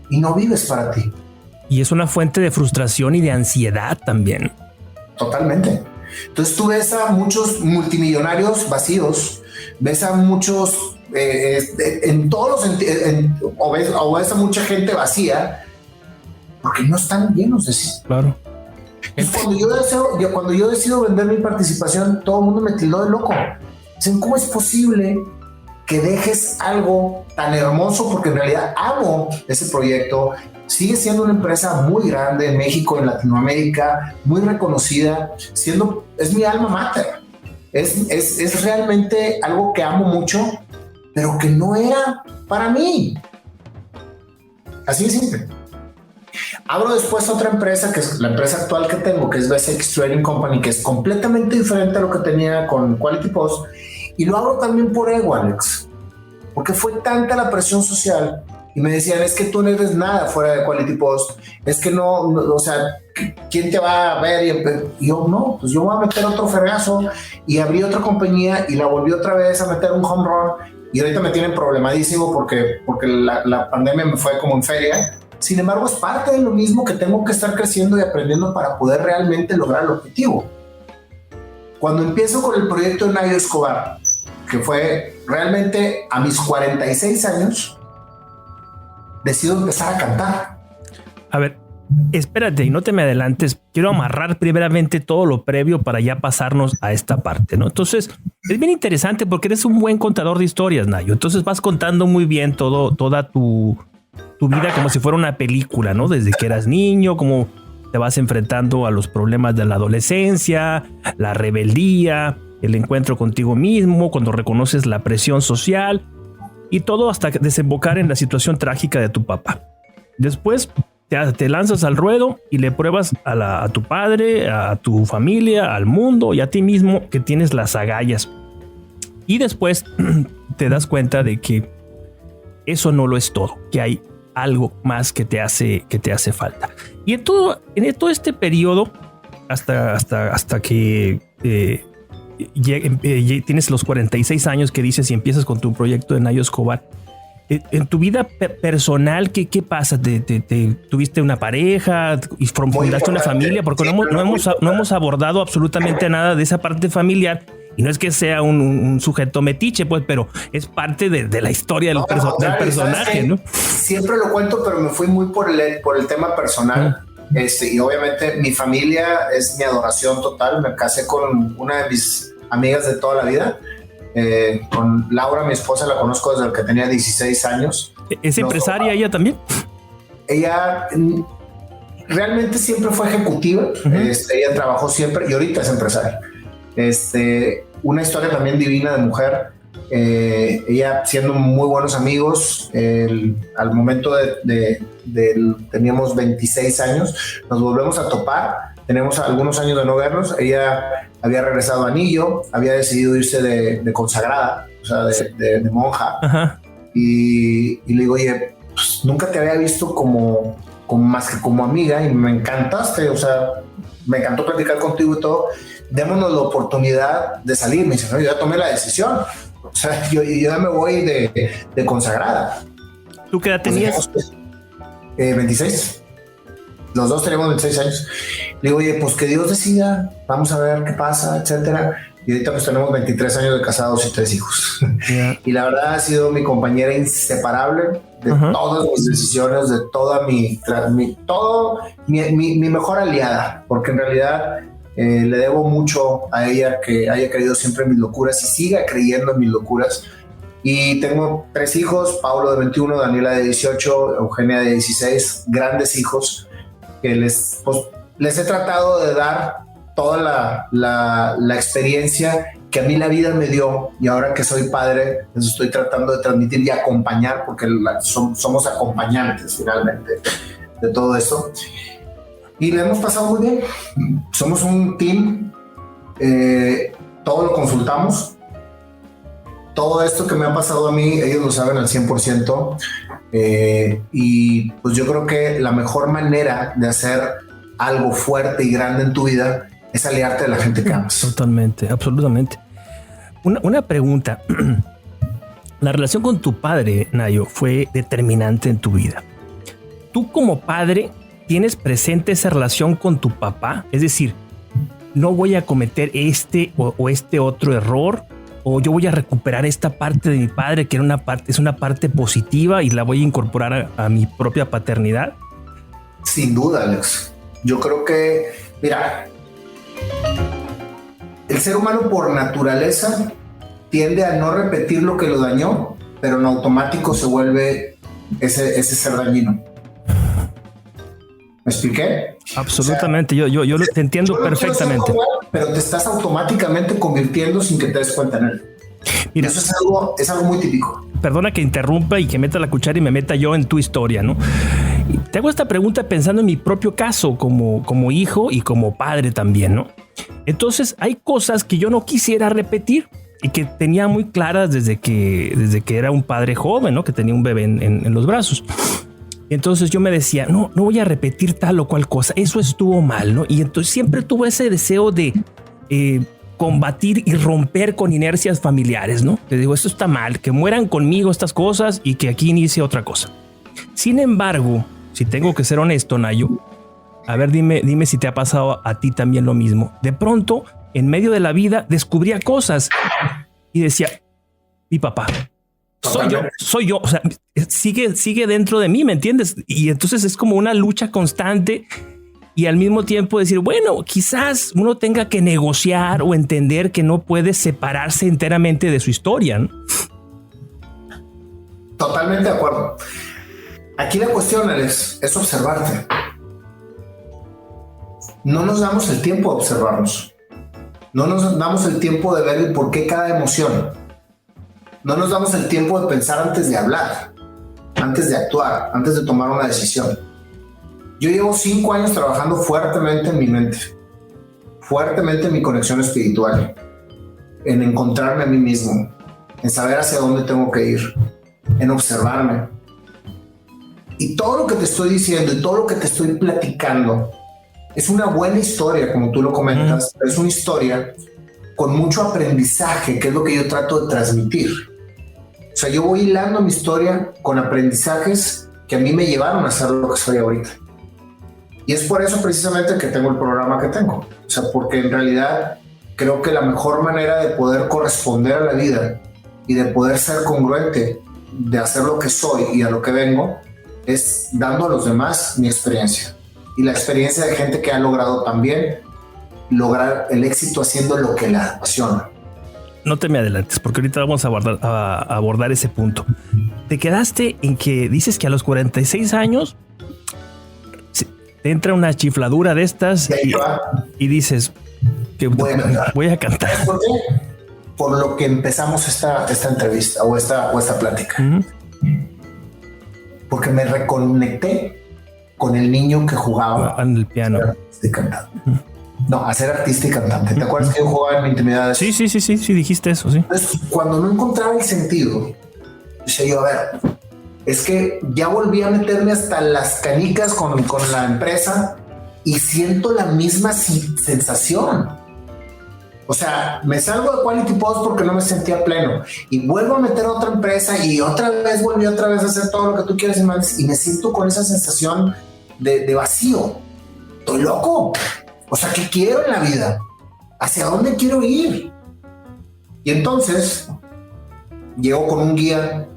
y no vives para ti. Y es una fuente de frustración y de ansiedad también. Totalmente. Entonces tú ves a muchos multimillonarios vacíos, ves a muchos en todos los sentidos, o ves a mucha gente vacía porque no están llenos de sí. Claro. Cuando yo decido vender mi participación, todo el mundo me tildó de loco. Dicen, ¿cómo es posible que dejes algo tan hermoso? Porque en realidad amo ese proyecto. Sigue siendo una empresa muy grande en México, en Latinoamérica, muy reconocida, es mi alma mater. Es realmente algo que amo mucho, pero que no era para mí. Así de simple. Abro después otra empresa, que es la empresa actual que tengo, que es BSX Trading Company, que es completamente diferente a lo que tenía con Quality Post, y lo abro también por ego, Alex, porque fue tanta la presión social. Y me decían, es que tú no eres nada fuera de Quality Post, es que no, o sea, ¿quién te va a ver? Y yo, no, pues yo voy a meter otro fregazo, y abrí otra compañía y la volví otra vez a meter un home run, y ahorita me tienen problemadísimo porque la pandemia me fue como en feria. Sin embargo, es parte de lo mismo que tengo que estar creciendo y aprendiendo para poder realmente lograr el objetivo. Cuando empiezo con el proyecto de Nayo Escobar, que fue realmente a mis 46 años, decido empezar a cantar. A ver, espérate y no te me adelantes. Quiero amarrar primeramente todo lo previo para ya pasarnos a esta parte, ¿no? Entonces, es bien interesante porque eres un buen contador de historias, Nayo. Entonces vas contando muy bien toda tu vida como si fuera una película, ¿no? Desde que eras niño, cómo te vas enfrentando a los problemas de la adolescencia, la rebeldía, el encuentro contigo mismo, cuando reconoces la presión social, y todo hasta desembocar en la situación trágica de tu papá. Después te lanzas al ruedo y le pruebas a tu padre, a tu familia, al mundo y a ti mismo que tienes las agallas. Y después te das cuenta de que eso no lo es todo, que hay algo más que te hace falta. Y en todo este periodo, hasta que tienes los 46 años que dices y empiezas con tu proyecto de Nayo Escobar, en tu vida personal, ¿qué pasa? ¿Tuviste una pareja y fundaste una familia? Porque no hemos abordado absolutamente nada de esa parte familiar. Y no es que sea un sujeto metiche, pues, pero es parte de la historia del personaje, ¿no? Siempre lo cuento, pero me fui muy por el tema personal. Y obviamente mi familia es mi adoración total. Me casé con una de mis amigas de toda la vida. Con Laura, mi esposa, la conozco desde que tenía 16 años. ¿Es empresaria ella también? ella realmente siempre fue ejecutiva. Ella trabajó siempre y ahorita es empresaria. Una historia también divina de mujer. Ella siendo muy buenos amigos, al momento teníamos 26 años, nos volvemos a topar, tenemos algunos años de no vernos. Ella había regresado a Anillo, había decidido irse de consagrada, o sea, de monja. Ajá. Y le digo, oye, pues, nunca te había visto como más que como amiga y me encantaste, o sea, me encantó platicar contigo y todo, démonos la oportunidad de salir. Me dice, no, yo ya tomé la decisión. O sea, yo ya me voy de consagrada. ¿Tú qué edad tenías? 26. Los dos tenemos 26 años. Le digo, oye, pues que Dios decida, vamos a ver qué pasa, etcétera. Y ahorita pues tenemos 23 años de casados y 3 hijos. Yeah. Y la verdad ha sido mi compañera inseparable de todas mis decisiones, de toda mi mejor aliada, porque en realidad le debo mucho a ella que haya creído siempre en mis locuras y siga creyendo en mis locuras. Y tengo 3 hijos, Paulo de 21, Daniela de 18, Eugenia de 16, grandes hijos que les he tratado de dar toda la experiencia que a mí la vida me dio, y ahora que soy padre, eso estoy tratando de transmitir y acompañar, porque somos acompañantes finalmente de todo eso. Y le hemos pasado muy bien. Somos un team, todo lo consultamos. Todo esto que me ha pasado a mí, ellos lo saben al 100%. Y pues yo creo que la mejor manera de hacer algo fuerte y grande en tu vida es aliarte de la gente que amas. Totalmente, absolutamente. Una pregunta. La relación con tu padre, Nayo, fue determinante en tu vida. ¿Tú como padre tienes presente esa relación con tu papá? Es decir, no voy a cometer este otro error, o yo voy a recuperar esta parte de mi padre que es una parte positiva y la voy a incorporar a mi propia paternidad. Sin duda, Alex. Yo creo que, mira, el ser humano por naturaleza tiende a no repetir lo que lo dañó, pero en automático se vuelve ese ser dañino. ¿Me expliqué? Absolutamente, o sea, yo te entiendo perfectamente. Pero te estás automáticamente convirtiendo sin que te des cuenta en él. Mira, eso es algo muy típico. Perdona que interrumpa y que meta la cuchara y me meta yo en tu historia, ¿no? Te hago esta pregunta pensando en mi propio caso como hijo y como padre también, ¿no? Entonces hay cosas que yo no quisiera repetir y que tenía muy claras desde que era un padre joven, ¿no? Que tenía un bebé en los brazos. Entonces yo me decía, no voy a repetir tal o cual cosa, eso estuvo mal, ¿no? Y entonces siempre tuve ese deseo de combatir y romper con inercias familiares, ¿no? Te digo, esto está mal, que mueran conmigo estas cosas y que aquí inicie otra cosa. Sin embargo, si tengo que ser honesto, Nayo, a ver, dime si te ha pasado a ti también lo mismo. De pronto, en medio de la vida, descubría cosas y decía, mi papá. Soy yo, o sea, sigue dentro de mí, ¿me entiendes? Y entonces es como una lucha constante y al mismo tiempo decir, bueno, quizás uno tenga que negociar o entender que no puede separarse enteramente de su historia, ¿no? Totalmente de acuerdo. Aquí la cuestión es observarte. No nos damos el tiempo de observarnos. No nos damos el tiempo de ver el por qué cada emoción. No nos damos el tiempo de pensar antes de hablar, antes de actuar, antes de tomar una decisión. Yo llevo 5 años trabajando fuertemente en mi mente, fuertemente en mi conexión espiritual, en encontrarme a mí mismo, en saber hacia dónde tengo que ir, en observarme. Y todo lo que te estoy diciendo y todo lo que te estoy platicando es una buena historia, como tú lo comentas, pero es una historia con mucho aprendizaje, que es lo que yo trato de transmitir. O sea, yo voy hilando mi historia con aprendizajes que a mí me llevaron a ser lo que soy ahorita. Y es por eso precisamente que tengo el programa que tengo. O sea, porque en realidad creo que la mejor manera de poder corresponder a la vida y de poder ser congruente, de hacer lo que soy y a lo que vengo, es dando a los demás mi experiencia. Y la experiencia de gente que ha logrado también lograr el éxito haciendo lo que la apasiona. No te me adelantes, porque ahorita vamos a abordar ese punto. Te quedaste en que dices que a los 46 años te entra una chifladura de estas y dices que voy a cantar. ¿Sabes por qué? Por lo que empezamos esta entrevista o esta plática. Uh-huh. Porque me reconecté con el niño que jugaba en el piano y cantando. Uh-huh. No, a ser artista y cantante. ¿Te acuerdas que yo jugaba en mi intimidad? Sí, dijiste eso, sí. Entonces, cuando no encontraba el sentido, decía yo, a ver, es que ya volví a meterme hasta las canicas con la empresa y siento la misma sensación. O sea, me salgo de Quality Post porque no me sentía pleno y vuelvo a meter a otra empresa y volví otra vez a hacer todo lo que tú quieres y me siento con esa sensación de vacío. Estoy loco. O sea, ¿qué quiero en la vida? ¿Hacia dónde quiero ir? Y entonces llego con un guía,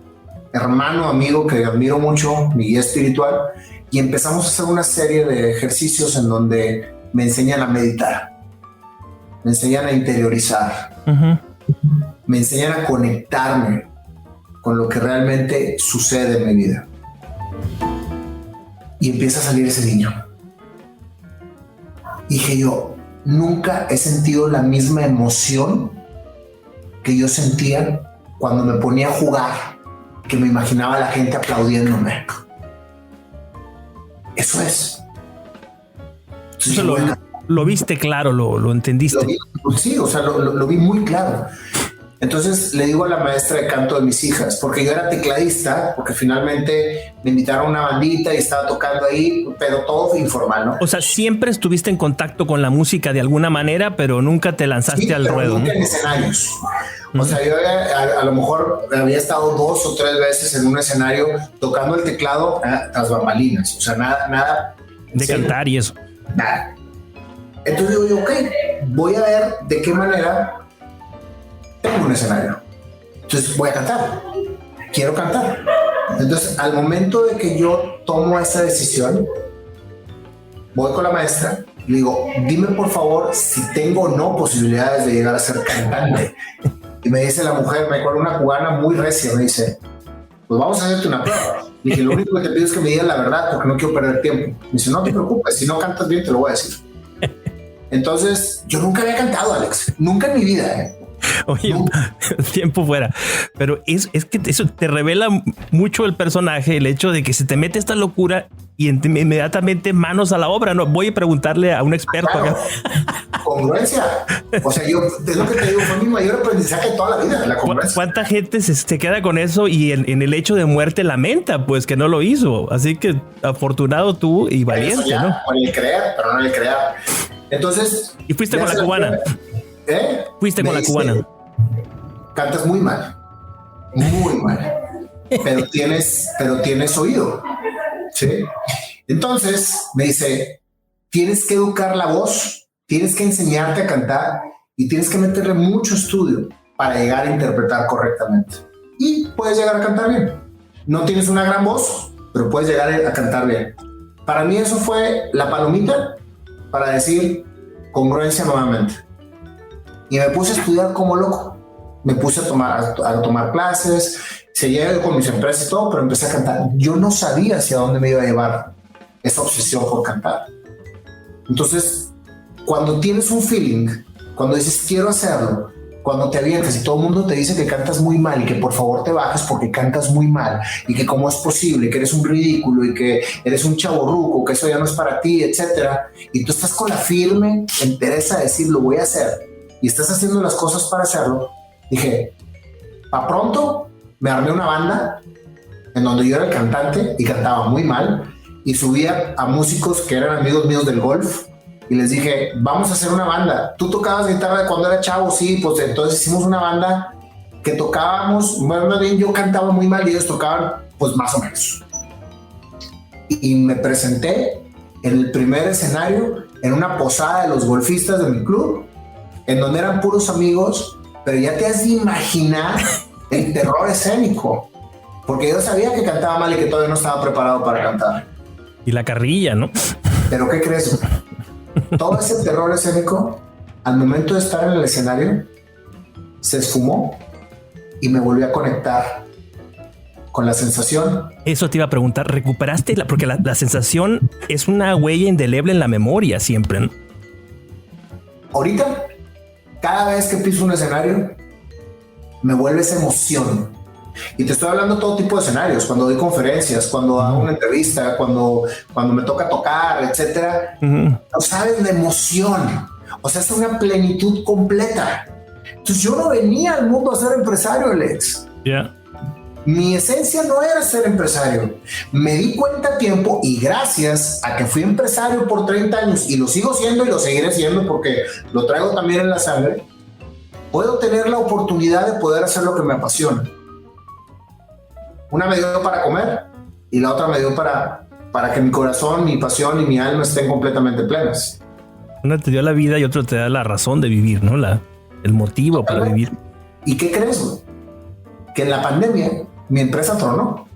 hermano, amigo que admiro mucho, mi guía espiritual, y empezamos a hacer una serie de ejercicios en donde me enseñan a meditar, me enseñan a interiorizar, uh-huh. Me enseñan a conectarme con lo que realmente sucede en mi vida. Y empieza a salir ese niño. Dije yo, nunca he sentido la misma emoción que yo sentía cuando me ponía a jugar, que me imaginaba a la gente aplaudiéndome. Eso es. Entonces, lo viste claro, lo entendiste. Sí, o sea, lo vi muy claro. Entonces le digo a la maestra de canto de mis hijas, porque yo era tecladista, porque finalmente me invitaron a una bandita y estaba tocando ahí, pero todo informal, ¿no? O sea, siempre estuviste en contacto con la música de alguna manera, pero nunca te lanzaste al ruedo. Nunca, ¿no? En escenarios. O sea, yo a lo mejor había estado 2 o 3 veces en un escenario tocando el teclado tras bambalinas. O sea, nada. De cantar y eso. Nada. Entonces digo yo, ok, voy a ver de qué manera tengo un escenario. Entonces voy a cantar. Quiero cantar. Entonces, al momento de que yo tomo esa decisión, voy con la maestra y le digo, dime por favor si tengo o no posibilidades de llegar a ser cantante. Y me dice la mujer, me acuerdo, una cubana muy recia, me dice, pues vamos a hacerte una prueba. Y dije, lo único que te pido es que me digas la verdad porque no quiero perder tiempo. Me dice, no te preocupes, si no cantas bien te lo voy a decir. Entonces, yo nunca había cantado, Alex. Nunca en mi vida, Oye, tiempo fuera, pero es que eso te revela mucho el personaje, el hecho de que se te mete esta locura y inmediatamente manos a la obra. No voy a preguntarle a un experto. Claro. Congruencia. O sea, yo es lo que te digo, fue mi mayor aprendizaje de toda la vida, la congruencia. ¿Cuánta gente se queda con eso y en el hecho de muerte lamenta, pues que no lo hizo? Así que afortunado tú y valiente, ya, ¿no? Por el creer, pero no el crear. Entonces. Y fuiste con la cubana. Fuiste con la cubana. Cantas muy mal, pero tienes oído, ¿sí? Entonces me dice, tienes que educar la voz, tienes que enseñarte a cantar y tienes que meterle mucho estudio para llegar a interpretar correctamente. Y puedes llegar a cantar bien. No tienes una gran voz, pero puedes llegar a cantar bien. Para mí eso fue la palomita para decir congruencia nuevamente. Y me puse a estudiar como loco. Me puse a tomar clases, seguía con mis empresas y todo, pero empecé a cantar. Yo no sabía hacia dónde me iba a llevar esa obsesión por cantar. Entonces, cuando tienes un feeling, cuando dices quiero hacerlo, cuando te avientas y todo el mundo te dice que cantas muy mal y que por favor te bajes porque cantas muy mal y que cómo es posible, que eres un ridículo y que eres un chavorruco, que eso ya no es para ti, etcétera, y tú estás con la firme entereza de decir lo voy a hacer y estás haciendo las cosas para hacerlo, dije, pa' pronto me armé una banda en donde yo era el cantante y cantaba muy mal y subía a músicos que eran amigos míos del golf y les dije, vamos a hacer una banda. Tú tocabas guitarra cuando era chavo, sí, pues entonces hicimos una banda que tocábamos, más bien yo cantaba muy mal y ellos tocaban pues más o menos. Y me presenté en el primer escenario en una posada de los golfistas de mi club, en donde eran puros amigos, pero ya te has de imaginar el terror escénico, porque yo sabía que cantaba mal y que todavía no estaba preparado para cantar. Y la carrilla, ¿no? Pero ¿qué crees? Todo ese terror escénico, al momento de estar en el escenario, se esfumó y me volví a conectar con la sensación. Eso te iba a preguntar, ¿recuperaste? Porque la sensación es una huella indeleble en la memoria siempre, ¿no? Ahorita, cada vez que piso un escenario, me vuelve esa emoción. Y te estoy hablando de todo tipo de escenarios, cuando doy conferencias, cuando hago una entrevista, cuando me toca tocar, etcétera. No sabes la emoción. O sea, es una plenitud completa. Entonces yo no venía al mundo a ser empresario, Alex. Mi esencia no era ser empresario. Me di cuenta a tiempo y gracias a que fui empresario por 30 años y lo sigo siendo y lo seguiré siendo porque lo traigo también en la sangre, puedo tener la oportunidad de poder hacer lo que me apasiona. Una me dio para comer y la otra me dio para que mi corazón, mi pasión y mi alma estén completamente plenas. Una te dio la vida y otro te da la razón de vivir, ¿no? El motivo para vivir. ¿Y qué crees, güey? Que en la pandemia mi empresa tronó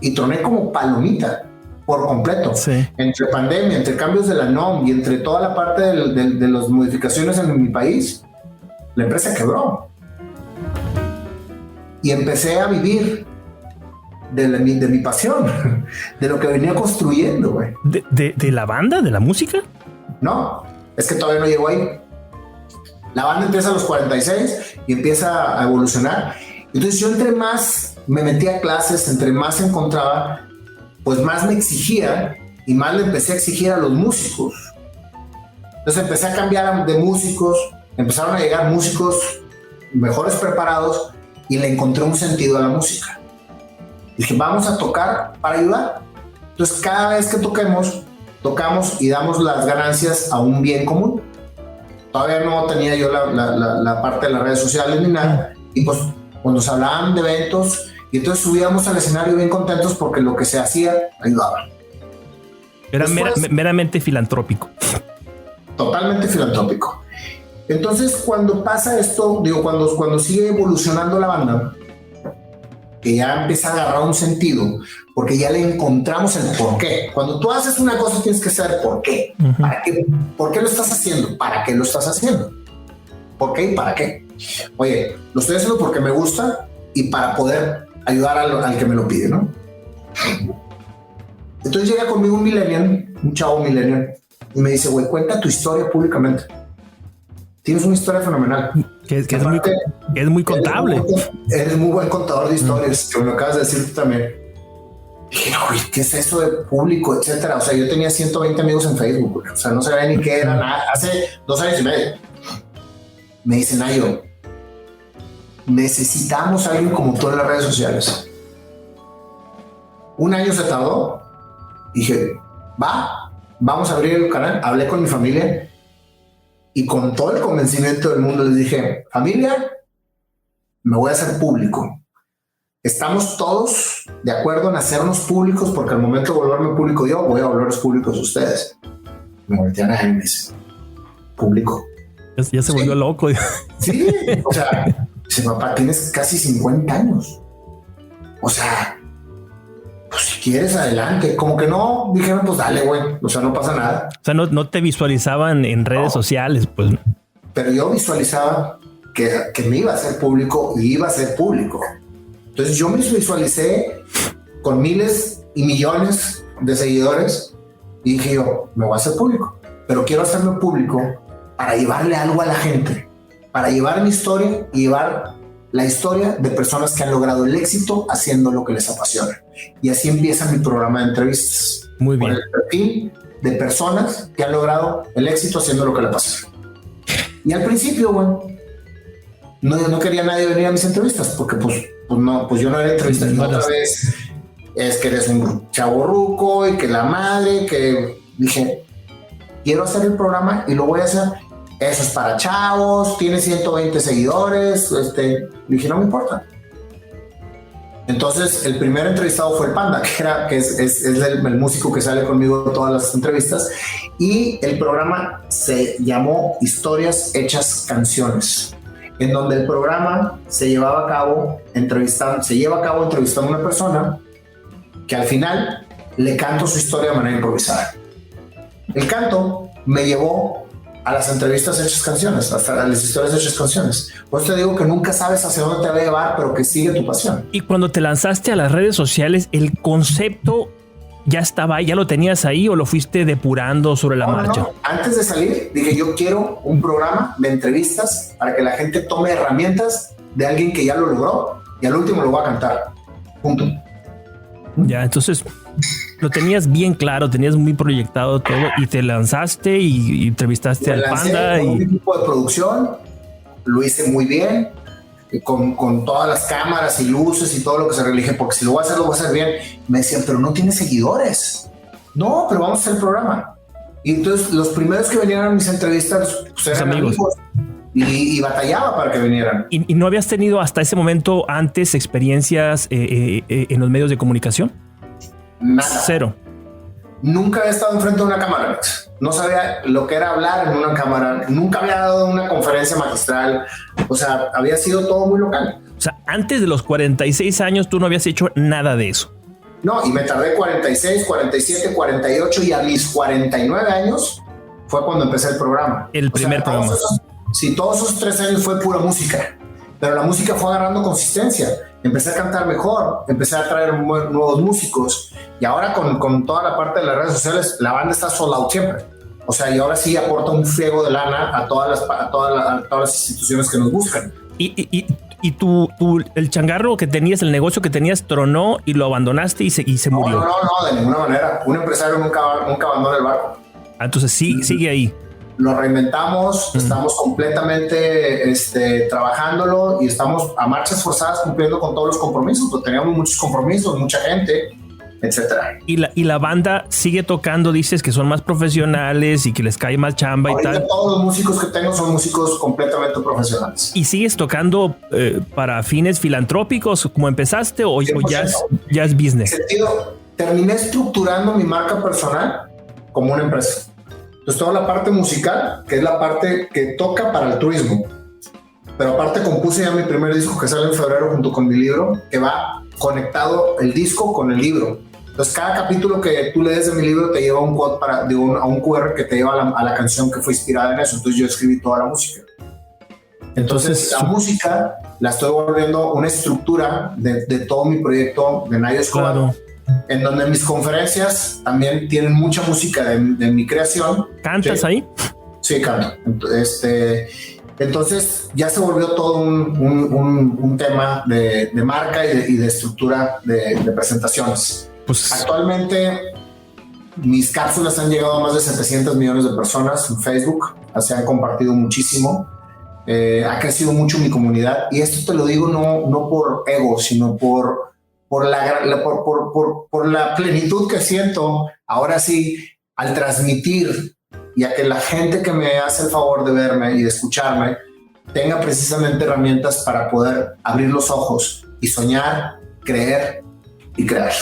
y troné como palomita por completo. Sí. Entre pandemia, entre cambios de la NOM y entre toda la parte de las modificaciones en mi país, la empresa quebró. Y empecé a vivir de mi pasión, de lo que venía construyendo, güey. ¿De la banda? ¿De la música? No, es que todavía no llego ahí. La banda empieza a los 46 y empieza a evolucionar. Entonces yo entre más me metía a clases, entre más encontraba, pues más me exigía y más le empecé a exigir a los músicos. Entonces empecé a cambiar de músicos, empezaron a llegar músicos mejores preparados y le encontré un sentido a la música. Dije, vamos a tocar para ayudar. Entonces cada vez que tocamos y damos las ganancias a un bien común. Todavía no tenía yo la parte de las redes sociales ni nada. Y pues cuando se hablaban de eventos, y entonces subíamos al escenario bien contentos porque lo que se hacía ayudaba. Era meramente filantrópico. Totalmente filantrópico. Entonces cuando pasa esto, cuando sigue evolucionando la banda, que ya empieza a agarrar un sentido, porque ya le encontramos el por qué. Cuando tú haces una cosa tienes que saber por qué. ¿Para qué? ¿Por qué lo estás haciendo? ¿Para qué lo estás haciendo? ¿Por qué y para qué? Oye, lo estoy haciendo porque me gusta y para poder ayudar al que me lo pide, ¿no? Entonces llega conmigo un chavo millennial, y me dice, güey, cuenta tu historia públicamente. Tienes una historia fenomenal. Que es muy contable. Eres muy buen contador de historias, que me lo acabas de decir tú también. Dije, no, güey, ¿qué es eso de público, etcétera? O sea, yo tenía 120 amigos en Facebook, güey. O sea, no sabía ni qué era nada. Hace 2 años y medio. Me dice, Nayo, necesitamos a alguien como tú en las redes sociales. 1 año se tardó. Dije, vamos a abrir el canal. Hablé con mi familia y con todo el convencimiento del mundo les dije, familia, me voy a hacer público. Estamos todos de acuerdo en hacernos públicos porque al momento de volverme público yo, voy a volverlos públicos ustedes. Me voltean a él y me dice, ¿público? Ya se volvió loco. Sí, o sea, dice, papá, tienes casi 50 años. O sea, pues si quieres, adelante. Como que no, dijeron, pues dale, güey. O sea, no pasa nada. O sea, no te visualizaban en redes sociales, pues. Pero yo visualizaba que me iba a hacer público y iba a ser público. Entonces yo me visualicé con miles y millones de seguidores y dije yo, me voy a hacer público, pero quiero hacerme público para llevarle algo a la gente, para llevar mi historia y llevar la historia de personas que han logrado el éxito haciendo lo que les apasiona. Y así empieza mi programa de entrevistas. Muy bien. Con el perfil de personas que han logrado el éxito haciendo lo que les apasiona. Y al principio, bueno, no quería nadie venir a mis entrevistas porque pues yo no era entrevistado. Y otra vez es que eres un chavo ruco y que la madre, que dije, quiero hacer el programa y lo voy a hacer. Eso es para chavos, tiene 120 seguidores. Dije, no me importa. Entonces, el primer entrevistado fue el Panda, que es el músico que sale conmigo en todas las entrevistas. Y el programa se llamó Historias Hechas Canciones, en donde el programa se lleva a cabo entrevistando a una persona que al final le canto su historia de manera improvisada. El canto me llevó a las entrevistas hechas canciones, hasta a las historias hechas canciones. Por eso te digo que nunca sabes hacia dónde te va a llevar, pero que sigue tu pasión. Y cuando te lanzaste a las redes sociales, ¿el concepto ya estaba ahí, ya lo tenías ahí o lo fuiste depurando sobre la marcha? No. Antes de salir dije, yo quiero un programa de entrevistas para que la gente tome herramientas de alguien que ya lo logró y al último lo voy a cantar. Punto. Ya, entonces lo tenías bien claro, tenías muy proyectado todo y te lanzaste y entrevistaste al Panda. Con un equipo de producción, lo hice muy bien, con todas las cámaras y luces y todo lo que se relige, porque si lo voy a hacer bien. Me decían, pero no tienes seguidores. No, pero vamos a hacer el programa. Y entonces los primeros que venían a mis entrevistas pues, eran amigos. Y batallaba para que vinieran. ¿Y no habías tenido hasta ese momento antes experiencias en los medios de comunicación? Nada. Cero. Nunca había estado enfrente de una cámara, Alex. No sabía lo que era hablar en una cámara. Nunca había dado una conferencia magistral. O sea, había sido todo muy local. O sea, antes de los 46 años tú no habías hecho nada de eso. No, y me tardé 46, 47, 48 y a mis 49 años fue cuando empecé el programa. El primer programa. Todos esos 3 años fue pura música, pero la música fue agarrando consistencia. Empecé a cantar mejor, empecé a traer nuevos músicos y ahora con toda la parte de las redes sociales, la banda está sold out siempre. O sea, y ahora sí aporta un friego de lana a todas las instituciones que nos buscan. Y tú, el changarro que tenías, el negocio que tenías, tronó y lo abandonaste y se murió. No, de ninguna manera. Un empresario nunca abandona el barco. Entonces sigue ahí. Lo reinventamos, estamos completamente trabajándolo y estamos a marchas forzadas cumpliendo con todos los compromisos, porque teníamos muchos compromisos, mucha gente, etcétera. Y la banda sigue tocando, dices que son más profesionales y que les cae más chamba. Ahorita y tal. Todos los músicos que tengo son músicos completamente profesionales. ¿Y sigues tocando para fines filantrópicos como empezaste o ya es business? En sentido, terminé estructurando mi marca personal como una empresa. Entonces toda la parte musical, que es la parte que toca para el turismo, pero aparte compuse ya mi primer disco que sale en febrero junto con mi libro, que va conectado el disco con el libro. Entonces cada capítulo que tú lees de mi libro te lleva un quote a un QR que te lleva a la canción que fue inspirada en eso. Entonces yo escribí toda la música. Entonces la música la estoy volviendo una estructura de todo mi proyecto de Nayo Escobar. Claro. En donde mis conferencias también tienen mucha música de mi creación. ¿Cantas ahí? Sí, canto. Entonces ya se volvió todo un tema de marca y de estructura de presentaciones. Pues, actualmente mis cápsulas han llegado a más de 700 millones de personas en Facebook. Se han compartido muchísimo. Ha crecido mucho mi comunidad. Y esto te lo digo no por ego, sino por la plenitud que siento ahora sí al transmitir y a que la gente que me hace el favor de verme y de escucharme tenga precisamente herramientas para poder abrir los ojos y soñar, creer y crear.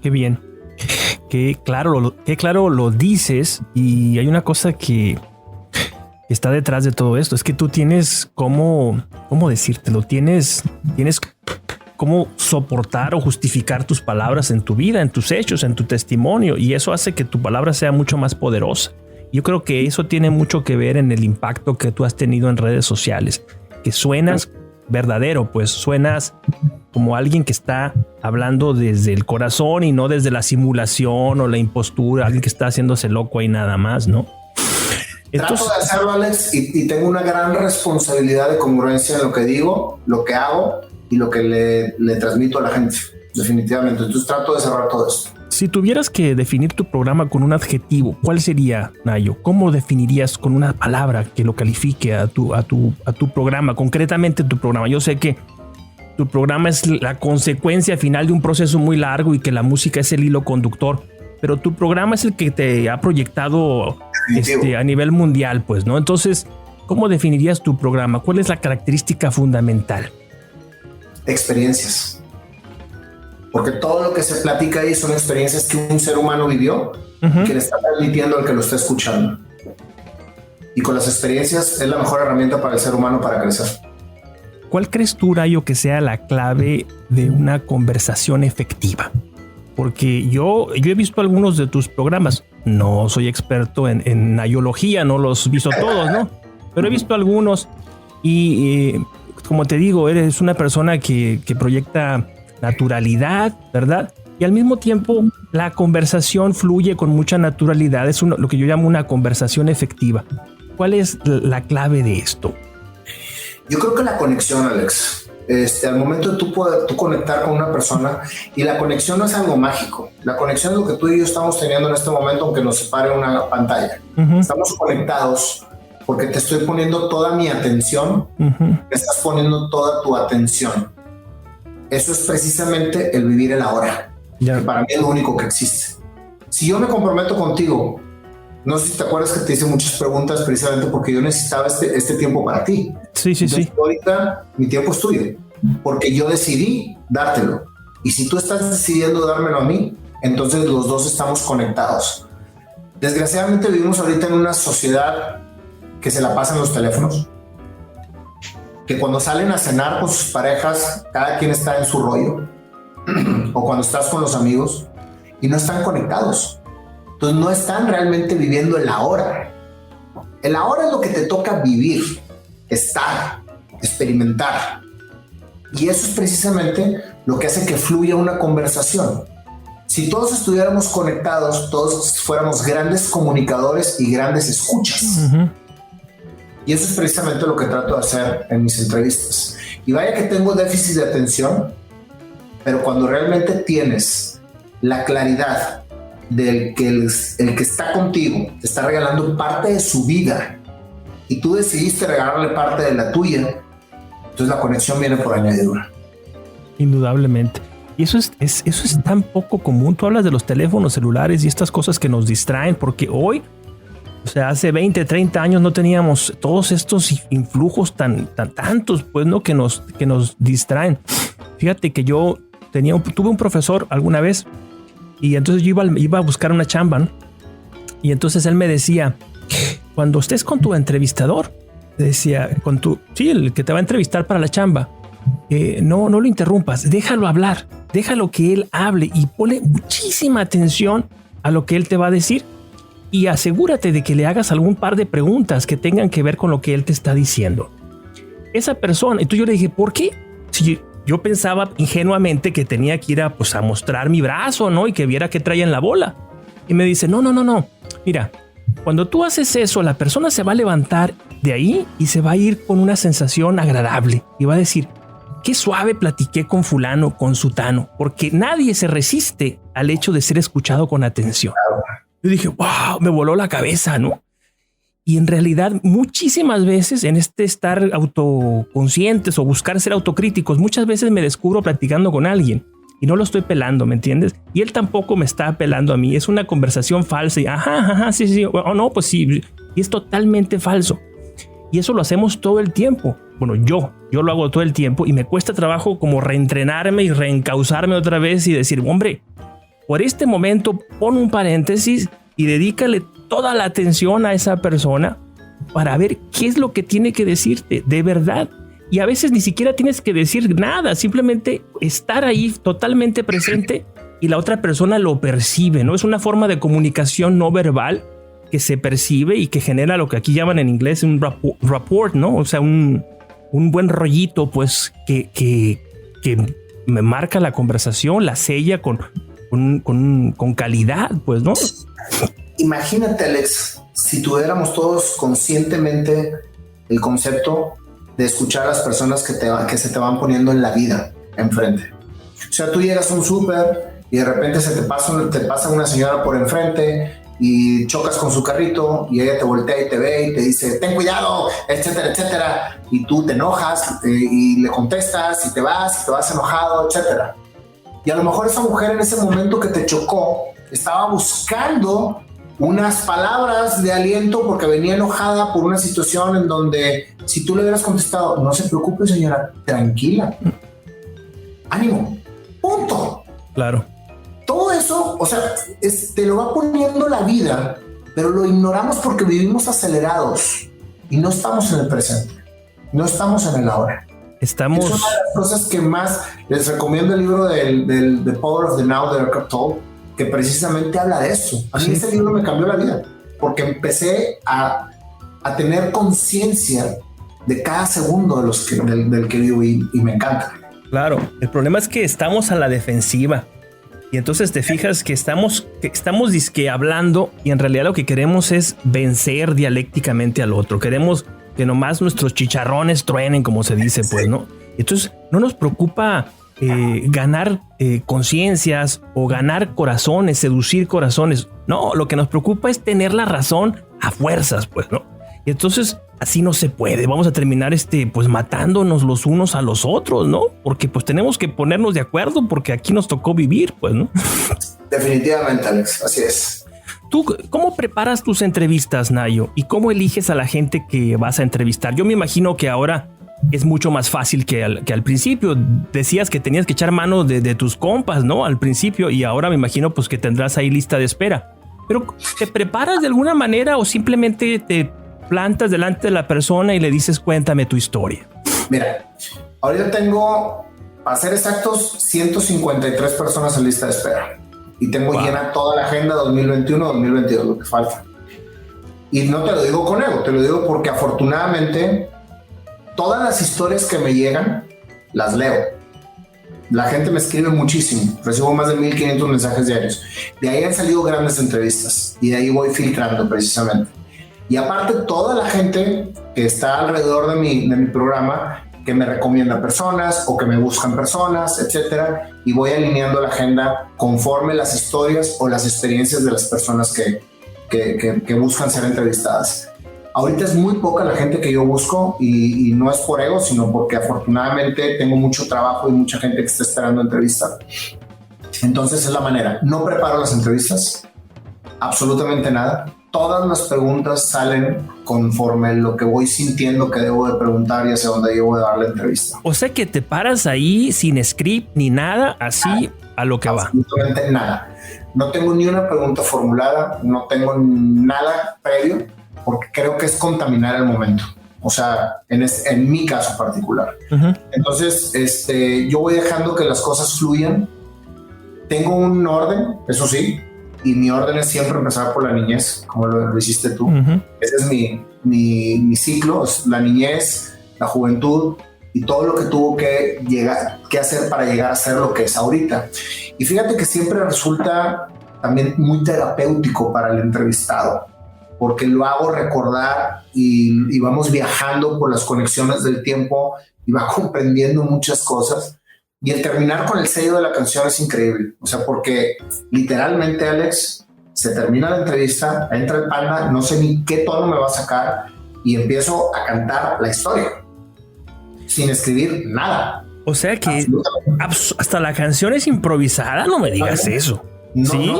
Qué bien, qué claro lo dices. Y hay una cosa que está detrás de todo esto, es que tú tienes cómo decírtelo, tienes cómo soportar o justificar tus palabras en tu vida, en tus hechos, en tu testimonio, y eso hace que tu palabra sea mucho más poderosa. Yo creo que eso tiene mucho que ver en el impacto que tú has tenido en redes sociales, que suenas verdadero, pues suenas como alguien que está hablando desde el corazón y no desde la simulación o la impostura, alguien que está haciéndose loco ahí nada más, ¿no? Trato de hacerlo, Alex, y tengo una gran responsabilidad de congruencia en lo que digo, lo que hago y lo que le transmito a la gente, definitivamente. Entonces trato de cerrar todo esto. Si tuvieras que definir tu programa con un adjetivo, ¿cuál sería, Nayo? ¿Cómo definirías con una palabra que lo califique a tu programa, concretamente tu programa? Yo sé que tu programa es la consecuencia final de un proceso muy largo y que la música es el hilo conductor, pero tu programa es el que te ha proyectado a nivel mundial, pues, ¿no? Entonces, ¿cómo definirías tu programa? ¿Cuál es la característica fundamental? Experiencias. Porque todo lo que se platica ahí son experiencias que un ser humano vivió, que le está transmitiendo al que lo está escuchando. Y con las experiencias es la mejor herramienta para el ser humano para crecer. ¿Cuál crees tú, Nayo, que sea la clave de una conversación efectiva? Porque yo he visto algunos de tus programas. No soy experto en ayología, no los he visto todos, ¿no? Pero he visto algunos y como te digo, eres una persona que proyecta naturalidad, ¿verdad? Y al mismo tiempo la conversación fluye con mucha naturalidad. Es lo que yo llamo una conversación efectiva. ¿Cuál es la clave de esto? Yo creo que la conexión, Alex. Al momento de tú conectar con una persona, y la conexión no es algo mágico. La conexión es lo que tú y yo estamos teniendo en este momento, aunque nos separe una pantalla. Estamos conectados porque te estoy poniendo toda mi atención, me estás poniendo toda tu atención. Eso es precisamente el vivir el ahora, que para mí es lo único que existe. Si yo me comprometo contigo, no sé si te acuerdas que te hice muchas preguntas precisamente porque yo necesitaba este tiempo para ti. Sí. Ahorita mi tiempo es tuyo, porque yo decidí dártelo. Y si tú estás decidiendo dármelo a mí, entonces los dos estamos conectados. Desgraciadamente vivimos ahorita en una sociedad que se la pasa en los teléfonos, que cuando salen a cenar con sus parejas, cada quien está en su rollo, o cuando estás con los amigos y no están conectados. Entonces no están realmente viviendo el ahora. El ahora es lo que te toca vivir, estar, experimentar. Y eso es precisamente lo que hace que fluya una conversación. Si todos estuviéramos conectados, todos fuéramos grandes comunicadores y grandes escuchas. Y eso es precisamente lo que trato de hacer en mis entrevistas. Y vaya que tengo déficit de atención, pero cuando realmente tienes la claridad del que el que está contigo te está regalando parte de su vida y tú decidiste regalarle parte de la tuya, entonces la conexión viene por añadidura. Indudablemente. Y eso es tan poco común. Tú hablas de los teléfonos celulares y estas cosas que nos distraen, porque hoy, o sea, hace 20, 30 años no teníamos todos estos influjos tantos, pues, ¿no? Que nos distraen. Fíjate que yo tuve un profesor alguna vez. Y entonces yo iba a buscar una chamba, ¿no? Y entonces él me decía, cuando estés con tu entrevistador, decía, el que te va a entrevistar para la chamba, no lo interrumpas, déjalo hablar, déjalo que él hable y ponle muchísima atención a lo que él te va a decir y asegúrate de que le hagas algún par de preguntas que tengan que ver con lo que él te está diciendo. Esa persona, entonces yo le dije, ¿por qué? Si yo pensaba ingenuamente que tenía que ir a mostrar mi brazo, ¿no? Y que viera qué traía en la bola. Y me dice, no. Mira, cuando tú haces eso, la persona se va a levantar de ahí y se va a ir con una sensación agradable. Y va a decir, qué suave platiqué con fulano, con sutano. Porque nadie se resiste al hecho de ser escuchado con atención. Yo dije, wow, me voló la cabeza, ¿no? Y en realidad muchísimas veces en estar autoconscientes o buscar ser autocríticos, muchas veces me descubro platicando con alguien y no lo estoy pelando, ¿me entiendes? Y él tampoco me está pelando a mí. Es una conversación falsa y sí, o no, pues sí, y es totalmente falso. Y eso lo hacemos todo el tiempo. Bueno, yo lo hago todo el tiempo y me cuesta trabajo como reentrenarme y reencauzarme otra vez y decir, hombre, por este momento pon un paréntesis y dedícale toda la atención a esa persona para ver qué es lo que tiene que decirte de verdad. Y a veces ni siquiera tienes que decir nada, simplemente estar ahí totalmente presente y la otra persona lo percibe, ¿no? Es una forma de comunicación no verbal que se percibe y que genera lo que aquí llaman en inglés un rapport, ¿no? O sea, un buen rollito, pues, que me marca la conversación, la sella con calidad, pues, ¿no? Imagínate, Alex, si tuviéramos todos conscientemente el concepto de escuchar a las personas que se te van poniendo en la vida enfrente. O sea, tú llegas a un súper y de repente te pasa una señora por enfrente y chocas con su carrito y ella te voltea y te ve y te dice, ten cuidado, etcétera, etcétera. Y tú te enojas y le contestas y te vas enojado, etcétera. Y a lo mejor esa mujer en ese momento que te chocó estaba buscando unas palabras de aliento porque venía enojada por una situación en donde si tú le hubieras contestado, no se preocupe señora, tranquila, ánimo, punto. Claro. Todo eso, o sea, te lo va poniendo la vida, pero lo ignoramos porque vivimos acelerados y no estamos en el presente, no estamos en el ahora. Es una de las cosas que más les recomiendo el libro del The Power of the Now de Eckhart Tolle, que precisamente habla de eso. A mí ese libro me cambió la vida, porque empecé a tener conciencia de cada segundo del que vivo y me encanta. Claro, el problema es que estamos a la defensiva y entonces te fijas que estamos disque hablando y en realidad lo que queremos es vencer dialécticamente al otro. Queremos que nomás nuestros chicharrones truenen, como se dice, pues, ¿no? Entonces no nos preocupa ganar conciencias o ganar corazones, seducir corazones. No, lo que nos preocupa es tener la razón a fuerzas, pues, ¿no? Y entonces así no se puede. Vamos a terminar pues matándonos los unos a los otros, ¿no? Porque pues tenemos que ponernos de acuerdo porque aquí nos tocó vivir, pues, ¿no? Definitivamente, Alex, así es. ¿Tú cómo preparas tus entrevistas, Nayo? ¿Y cómo eliges a la gente que vas a entrevistar? Yo me imagino que ahora es mucho más fácil que al principio. Decías que tenías que echar mano de tus compas, ¿no? Al principio, y ahora me imagino pues que tendrás ahí lista de espera. Pero ¿te preparas de alguna manera o simplemente te plantas delante de la persona y le dices cuéntame tu historia? Mira, ahorita tengo, para ser exactos, 153 personas en lista de espera y tengo llena toda la agenda 2021-2022, lo que falta. Y no te lo digo con ego, te lo digo porque afortunadamente todas las historias que me llegan las leo. La gente me escribe muchísimo, recibo más de 1500 mensajes diarios. De ahí han salido grandes entrevistas y de ahí voy filtrando precisamente. Y aparte toda la gente que está alrededor de mi programa, que me recomienda personas o que me buscan personas, etcétera, y voy alineando la agenda conforme las historias o las experiencias de las personas que buscan ser entrevistadas. Ahorita es muy poca la gente que yo busco y no es por ego, sino porque afortunadamente tengo mucho trabajo y mucha gente que está esperando entrevista. Entonces es la manera. No preparo las entrevistas, absolutamente nada. Todas las preguntas salen conforme lo que voy sintiendo que debo de preguntar y hacia dónde yo voy a dar la entrevista. O sea que te paras ahí sin script ni nada, así a lo que va. Absolutamente nada. No tengo ni una pregunta formulada, no tengo nada previo, porque creo que es contaminar el momento. O sea, en mi caso particular. Uh-huh. Entonces, yo voy dejando que las cosas fluyan. Tengo un orden, eso sí, y mi orden es siempre empezar por la niñez, como lo hiciste tú. Uh-huh. Ese es mi ciclo, la niñez, la juventud y todo lo que tuvo que hacer para llegar a ser lo que es ahorita. Y fíjate que siempre resulta también muy terapéutico para el entrevistado, porque lo hago recordar y vamos viajando por las conexiones del tiempo y va comprendiendo muchas cosas. Y el terminar con el sello de la canción es increíble. O sea, porque literalmente, Alex, se termina la entrevista, entra el Panda, no sé ni qué tono me va a sacar y empiezo a cantar la historia sin escribir nada. O sea que hasta la canción es improvisada, no me digas eso. No, ¿sí?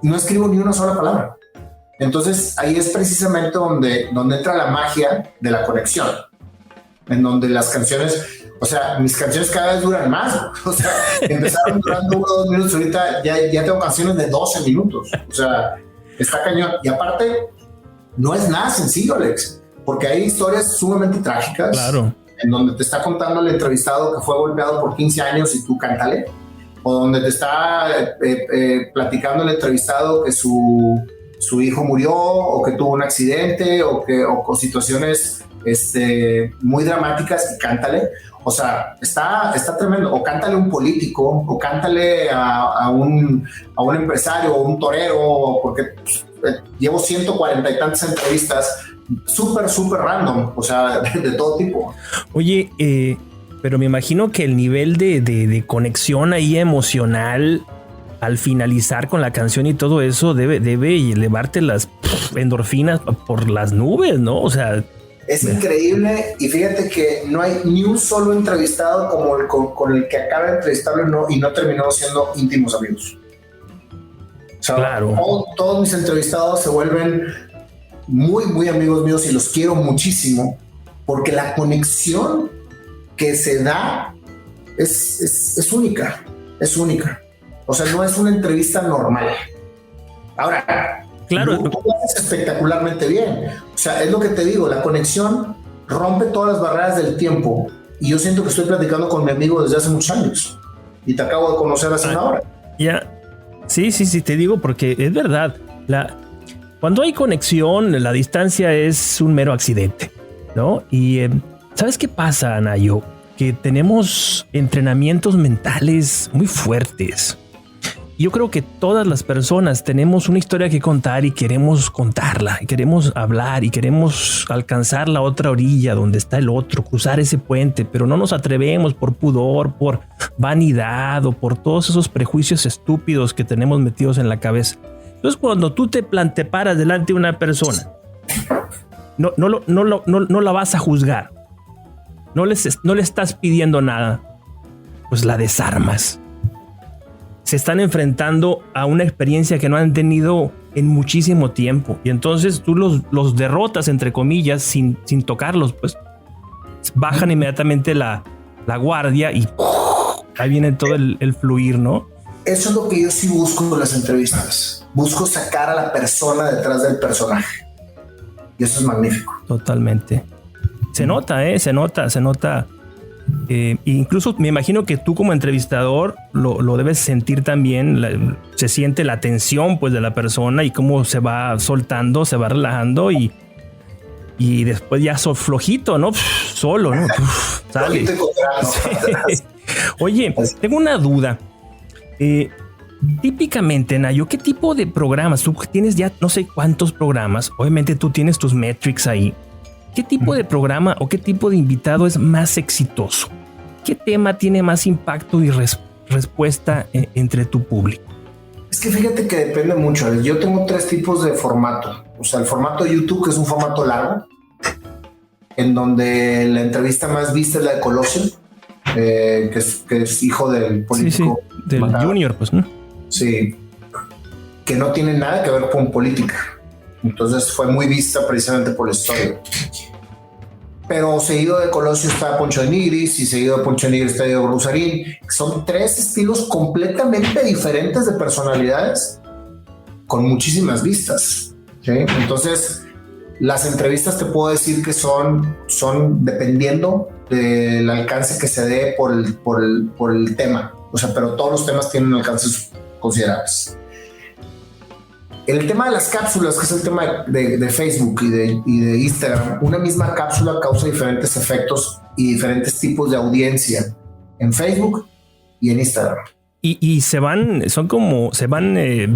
No escribo ni una sola palabra. Entonces ahí es precisamente donde entra la magia de la conexión, en donde las canciones, o sea, mis canciones cada vez duran más. O sea, empezaron durando 1 o 2 minutos, ahorita ya tengo canciones de 12 minutos. O sea, está cañón. Y aparte, no es nada sencillo, Alex, porque hay historias sumamente trágicas. Claro. En donde te está contando el entrevistado que fue golpeado por 15 años y tú cántale, o donde te está platicando el entrevistado que su hijo murió o que tuvo un accidente o situaciones muy dramáticas y cántale. O sea, está tremendo. O cántale a un político, o cántale a un empresario o un torero, porque llevo 140 y tantas entrevistas súper random, o sea, de todo tipo. Oye, pero me imagino que el nivel de conexión ahí emocional al finalizar con la canción y todo eso debe elevarte las endorfinas por las nubes, ¿no? O sea, es increíble. Y fíjate que no hay ni un solo entrevistado como con el que acaba de entrevistarlo y no terminó siendo íntimos amigos. O sea, claro. Todos mis entrevistados se vuelven muy amigos míos y los quiero muchísimo, porque la conexión que se da es única, es única. O sea, no es una entrevista normal. Ahora, claro, tú lo haces espectacularmente bien. O sea, es lo que te digo, la conexión rompe todas las barreras del tiempo y yo siento que estoy platicando con mi amigo desde hace muchos años y te acabo de conocer hace una hora. Ya. Sí, te digo porque es verdad. Cuando hay conexión, la distancia es un mero accidente, ¿no? Y ¿sabes qué pasa, Anayo? Que tenemos entrenamientos mentales muy fuertes. Yo creo que todas las personas tenemos una historia que contar y queremos contarla, y queremos hablar y queremos alcanzar la otra orilla donde está el otro, cruzar ese puente, pero no nos atrevemos por pudor, por vanidad o por todos esos prejuicios estúpidos que tenemos metidos en la cabeza. Entonces, cuando tú te paras delante de una persona, no la vas a juzgar, no le estás pidiendo nada, pues la desarmas. Se están enfrentando a una experiencia que no han tenido en muchísimo tiempo. Y entonces tú los derrotas, entre comillas, sin tocarlos, pues bajan inmediatamente la guardia y ahí viene todo el fluir, ¿no? Eso es lo que yo sí busco en las entrevistas. Busco sacar a la persona detrás del personaje. Y eso es magnífico. Totalmente. Se nota, se nota. Incluso me imagino que tú como entrevistador lo debes sentir también, se siente la tensión pues de la persona y cómo se va soltando, se va relajando y después ya flojito, ¿no? Solo, ¿no? Sale. Sí. Oye, tengo una duda. Típicamente, Nayo, ¿qué tipo de programas? Tú tienes ya no sé cuántos programas, obviamente tú tienes tus metrics ahí. ¿Qué tipo de programa o qué tipo de invitado es más exitoso? ¿Qué tema tiene más impacto y respuesta entre tu público? Es que fíjate que depende mucho. Yo tengo 3 tipos de formato. O sea, el formato de YouTube, que es un formato largo, en donde la entrevista más vista es la de Colosio, que es hijo del político. Sí, del Junior, pues, ¿no? Sí, que no tiene nada que ver con política. Entonces fue muy vista precisamente por la historia. Pero seguido de Colosio está Poncho de Nigris y seguido de Poncho de Nigris está Diego Rusarín. Son 3 estilos completamente diferentes de personalidades con muchísimas vistas, ¿sí? Entonces las entrevistas te puedo decir que son dependiendo del alcance que se dé por el tema. O sea, pero todos los temas tienen alcances considerables. El tema de las cápsulas, que es el tema de Facebook y de Instagram, una misma cápsula causa diferentes efectos y diferentes tipos de audiencia en Facebook y en Instagram. Y se van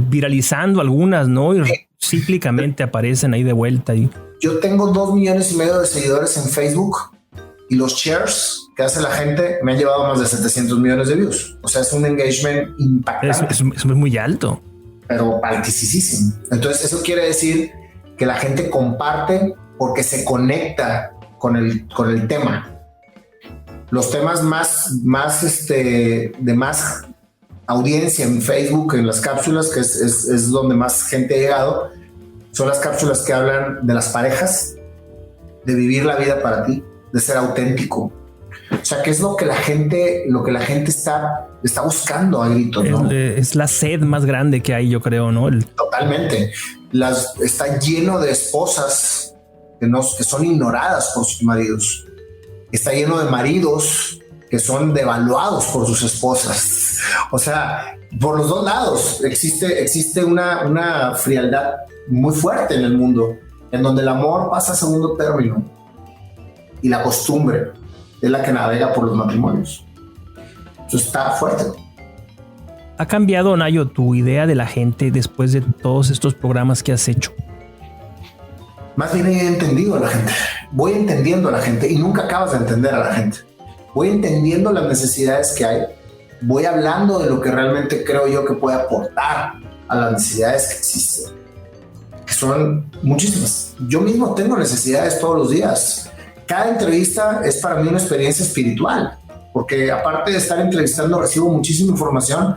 viralizando algunas, ¿no? Y cíclicamente aparecen ahí de vuelta. Yo tengo 2,5 millones de seguidores en Facebook y los shares que hace la gente me han llevado a más de 700 millones de views. O sea, es un engagement impactante. Es muy alto. Pero altísimo. Entonces eso quiere decir que la gente comparte porque se conecta con el tema. Los temas de más audiencia en Facebook, en las cápsulas, que es donde más gente ha llegado, son las cápsulas que hablan de las parejas, de vivir la vida para ti, de ser auténtico. O sea, ¿qué es lo que la gente está buscando a gritos, ¿no? Es la sed más grande que hay, yo creo, ¿no? Totalmente. Está lleno de esposas que son ignoradas por sus maridos. Está lleno de maridos que son devaluados por sus esposas. O sea, por los dos lados existe una frialdad muy fuerte en el mundo, en donde el amor pasa a segundo término y la costumbre es la que navega por los matrimonios. Eso está fuerte. ¿Ha cambiado, Nayo, tu idea de la gente después de todos estos programas que has hecho? Más bien he entendido a la gente. Voy entendiendo a la gente y nunca acabas de entender a la gente. Voy entendiendo las necesidades que hay. Voy hablando de lo que realmente creo yo que puede aportar a las necesidades que existen, que son muchísimas. Yo mismo tengo necesidades todos los días. Cada entrevista es para mí una experiencia espiritual, porque aparte de estar entrevistando recibo muchísima información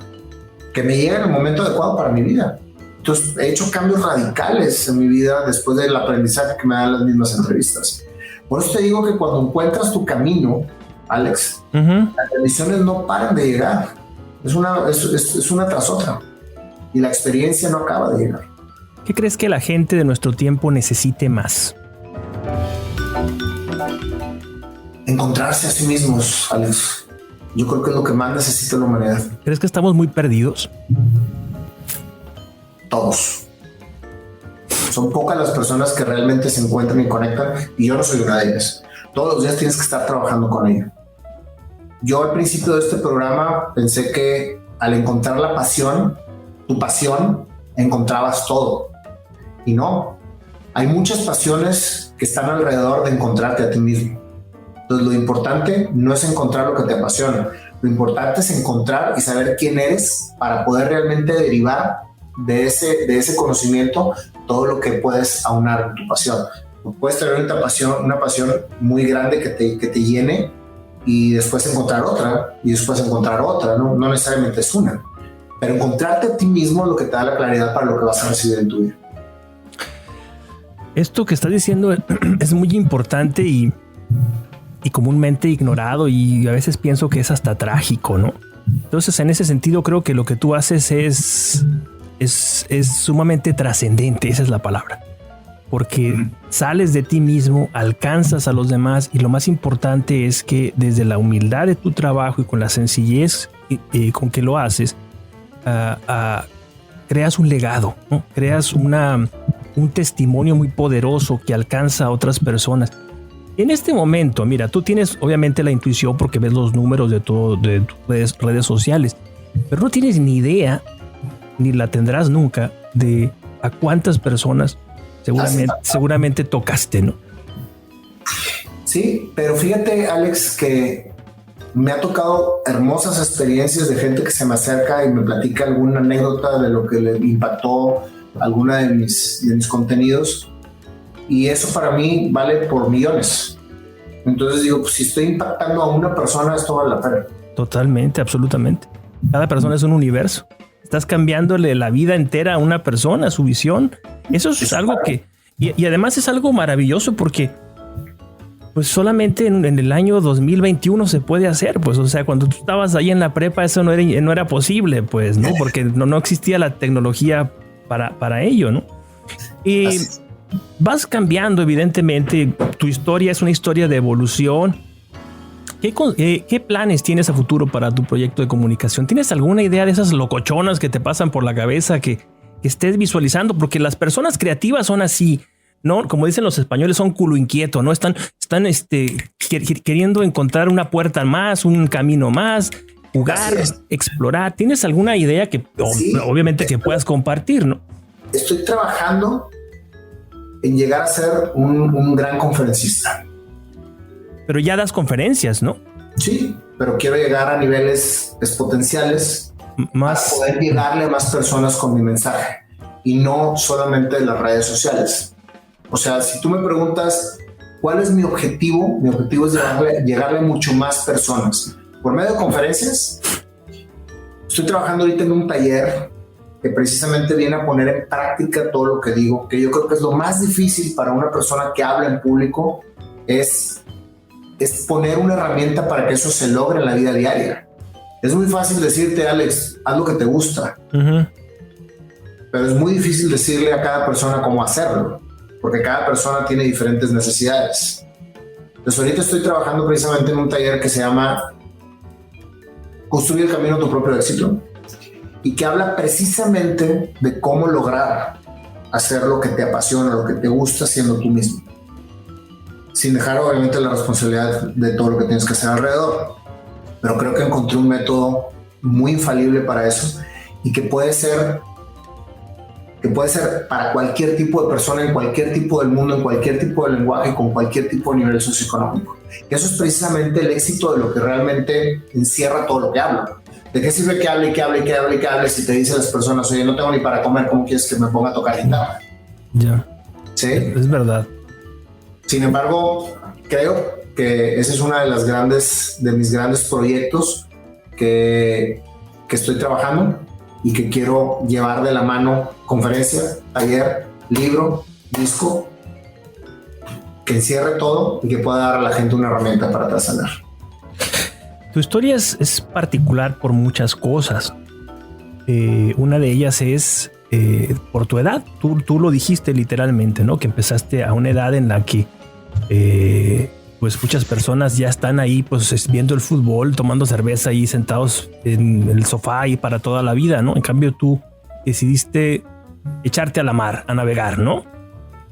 que me llega en el momento adecuado para mi vida. Entonces he hecho cambios radicales en mi vida después del aprendizaje que me dan las mismas entrevistas. Por eso te digo que cuando encuentras tu camino, Alex, las bendiciones no paran de llegar. Es una tras otra y la experiencia no acaba de llegar. ¿Qué crees que la gente de nuestro tiempo necesite más? Encontrarse a sí mismos, Alex. Yo creo que es lo que más necesita la humanidad. ¿Crees que estamos muy perdidos? todos. Son pocas las personas que realmente se encuentran y conectan, y yo no soy una de ellas. Todos los días tienes que estar trabajando con ello. Yo al principio de este programa pensé que al encontrar la pasión, tu pasión, encontrabas todo. Y no. Hay muchas pasiones que están alrededor de encontrarte a ti mismo. Entonces lo importante no es encontrar lo que te apasiona. Lo importante es encontrar y saber quién eres para poder realmente derivar de ese conocimiento todo lo que puedes aunar en tu pasión. Puedes tener una pasión muy grande que te llene, y después encontrar otra, y después encontrar otra. No necesariamente es una. Pero encontrarte a ti mismo es lo que te da la claridad para lo que vas a recibir en tu vida. Esto que estás diciendo es muy importante y comúnmente ignorado, y a veces pienso que es hasta trágico, ¿no? Entonces, en ese sentido, creo que lo que tú haces es sumamente trascendente, esa es la palabra. Porque sales de ti mismo, alcanzas a los demás, y lo más importante es que desde la humildad de tu trabajo y con la sencillez con que lo haces, creas un legado, ¿no? Creas un testimonio muy poderoso que alcanza a otras personas. En este momento, mira, tú tienes obviamente la intuición porque ves los números de tus redes sociales, pero no tienes ni idea, ni la tendrás nunca, de a cuántas personas seguramente tocaste, ¿no? Sí, pero fíjate, Alex, que me ha tocado hermosas experiencias de gente que se me acerca y me platica alguna anécdota de lo que le impactó alguna de mis contenidos, y eso para mí vale por millones. Entonces digo, pues si estoy impactando a una persona, esto vale la pena. Totalmente, absolutamente. Cada persona es un universo. Estás cambiándole la vida entera a una persona, su visión. Eso es algo que... Y además es algo maravilloso porque pues solamente en el año 2021 se puede hacer. Pues, o sea, cuando tú estabas ahí en la prepa, eso no era posible, pues, ¿no? Porque no existía la tecnología para ello, ¿no? Y vas cambiando, evidentemente. Tu historia es una historia de evolución. ¿Qué planes tienes a futuro para tu proyecto de comunicación? ¿Tienes alguna idea de esas locochonas que te pasan por la cabeza que estés visualizando? Porque las personas creativas son así, ¿no? Como dicen los españoles, son culo inquieto, ¿no? Están queriendo encontrar una puerta más, un camino más, jugar, explorar. ¿Tienes alguna idea que obviamente que puedas compartir, ¿no? Estoy trabajando en llegar a ser un gran conferencista. Pero ya das conferencias, ¿no? Sí, pero quiero llegar a niveles exponenciales para poder llegarle a más personas con mi mensaje, y no solamente en las redes sociales. O sea, si tú me preguntas cuál es mi objetivo es llegarle a mucho más personas. Por medio de conferencias, estoy trabajando ahorita en un taller que precisamente viene a poner en práctica todo lo que digo, que yo creo que es lo más difícil para una persona que habla en público, es poner una herramienta para que eso se logre en la vida diaria. Es muy fácil decirte, Alex, haz lo que te gusta. Uh-huh. Pero es muy difícil decirle a cada persona cómo hacerlo, porque cada persona tiene diferentes necesidades. Entonces ahorita estoy trabajando precisamente en un taller que se llama Construir el camino a tu propio éxito, y que habla precisamente de cómo lograr hacer lo que te apasiona, lo que te gusta, siendo tú mismo, sin dejar obviamente la responsabilidad de todo lo que tienes que hacer alrededor. Pero creo que encontré un método muy infalible para eso, y que puede ser para cualquier tipo de persona, en cualquier tipo del mundo, en cualquier tipo de lenguaje, con cualquier tipo de nivel socioeconómico. Y eso es precisamente el éxito de lo que realmente encierra todo lo que hablo. ¿De qué sirve que hable si te dicen las personas, oye, no tengo ni para comer, ¿cómo quieres que me ponga a tocar guitarra? Ya. ¿Sí? Es verdad. Sin embargo, creo que ese es uno de mis grandes proyectos que estoy trabajando y que quiero llevar de la mano: conferencia, taller, libro, disco, que encierre todo y que pueda dar a la gente una herramienta para trascender. Tu historia es particular por muchas cosas. Una de ellas es por tu edad. Tú lo dijiste literalmente, ¿no? Que empezaste a una edad en la que pues muchas personas ya están ahí pues viendo el fútbol, tomando cerveza y sentados en el sofá y para toda la vida, ¿no? En cambio tú decidiste echarte a la mar, a navegar, ¿no?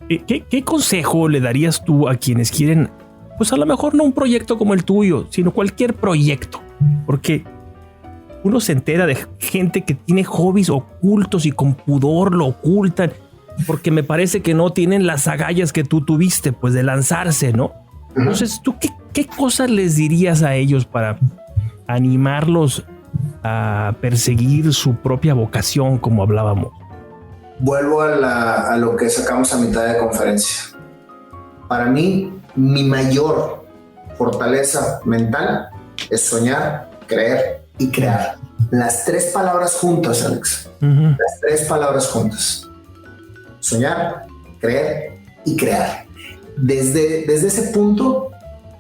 ¿Qué consejo le darías tú a quienes quieren, pues a lo mejor no un proyecto como el tuyo, sino cualquier proyecto? Porque uno se entera de gente que tiene hobbies ocultos y con pudor lo ocultan, porque me parece que no tienen las agallas que tú tuviste, pues de lanzarse, ¿no? Entonces, ¿tú qué cosas les dirías a ellos para animarlos a perseguir su propia vocación, como hablábamos? Vuelvo a lo que sacamos a mitad de conferencia. Para mí, mi mayor fortaleza mental es soñar, creer y crear. Las 3 palabras juntas, Alex. Las 3 palabras juntas. Soñar, creer y crear. Desde ese punto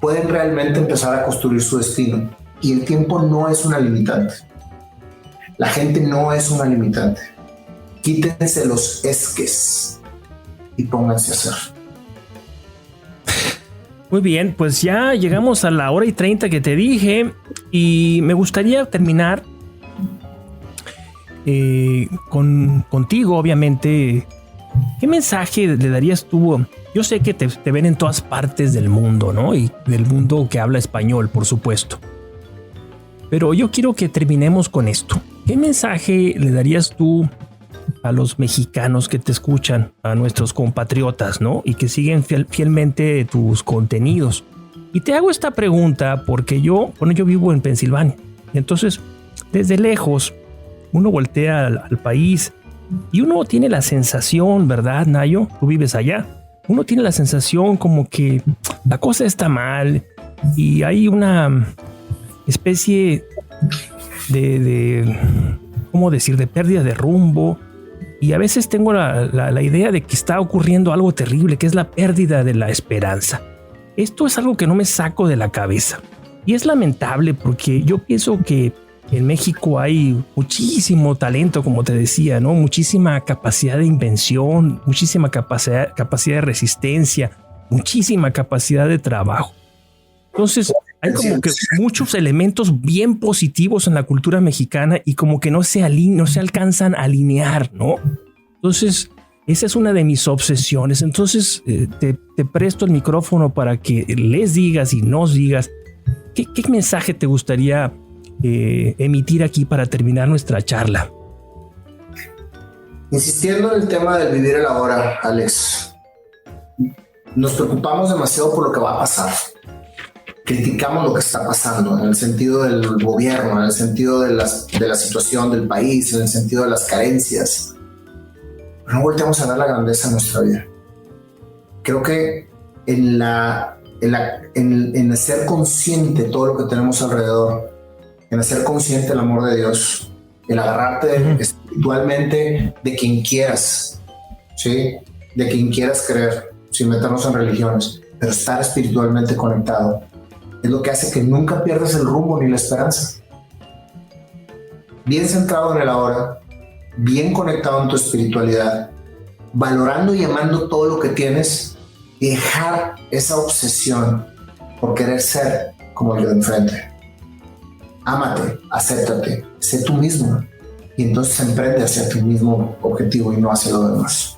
pueden realmente empezar a construir su destino. Y el tiempo no es una limitante. La gente no es una limitante. Quítense los esques y pónganse a hacer. Muy bien, pues ya llegamos a la 1:30 que te dije y me gustaría terminar contigo, obviamente. ¿Qué mensaje le darías tú? Yo sé que te ven en todas partes del mundo, ¿no? Y del mundo que habla español, por supuesto. Pero yo quiero que terminemos con esto. ¿Qué mensaje le darías tú a los mexicanos que te escuchan, a nuestros compatriotas, ¿no? Y que siguen fielmente tus contenidos? Y te hago esta pregunta porque yo vivo en Pensilvania. Y entonces, desde lejos, uno voltea al país y uno tiene la sensación, ¿verdad, Nayo? Tú vives allá. Uno tiene la sensación como que la cosa está mal y hay una especie de ¿cómo decir?, de pérdida de rumbo. Y a veces tengo la idea de que está ocurriendo algo terrible, que es la pérdida de la esperanza. Esto es algo que no me saco de la cabeza. Y es lamentable porque yo pienso que en México hay muchísimo talento, como te decía, ¿no? Muchísima capacidad de invención, muchísima capacidad de resistencia, muchísima capacidad de trabajo. Entonces, hay como que muchos elementos bien positivos en la cultura mexicana y como que no se alcanzan a alinear, ¿no? Entonces, esa es una de mis obsesiones. Entonces, te presto el micrófono para que les digas y nos digas qué mensaje te gustaría emitir aquí para terminar nuestra charla. Insistiendo en el tema del vivir el ahora, Alex, nos preocupamos demasiado por lo que va a pasar. Criticamos lo que está pasando en el sentido del gobierno, en el sentido de la situación del país, en el sentido de las carencias. Pero no volteamos a dar la grandeza a nuestra vida. Creo que en ser consciente de todo lo que tenemos alrededor, en hacer consciente el amor de Dios, el agarrarte espiritualmente de quien quieras, ¿sí? De quien quieras creer, sin meternos en religiones, pero estar espiritualmente conectado es lo que hace que nunca pierdas el rumbo ni la esperanza. Bien centrado en el ahora, bien conectado en tu espiritualidad, valorando y amando todo lo que tienes y dejar esa obsesión por querer ser como el de enfrente. Ámate, acéptate, sé tú mismo y entonces emprende hacia tu mismo objetivo y no hacia lo demás.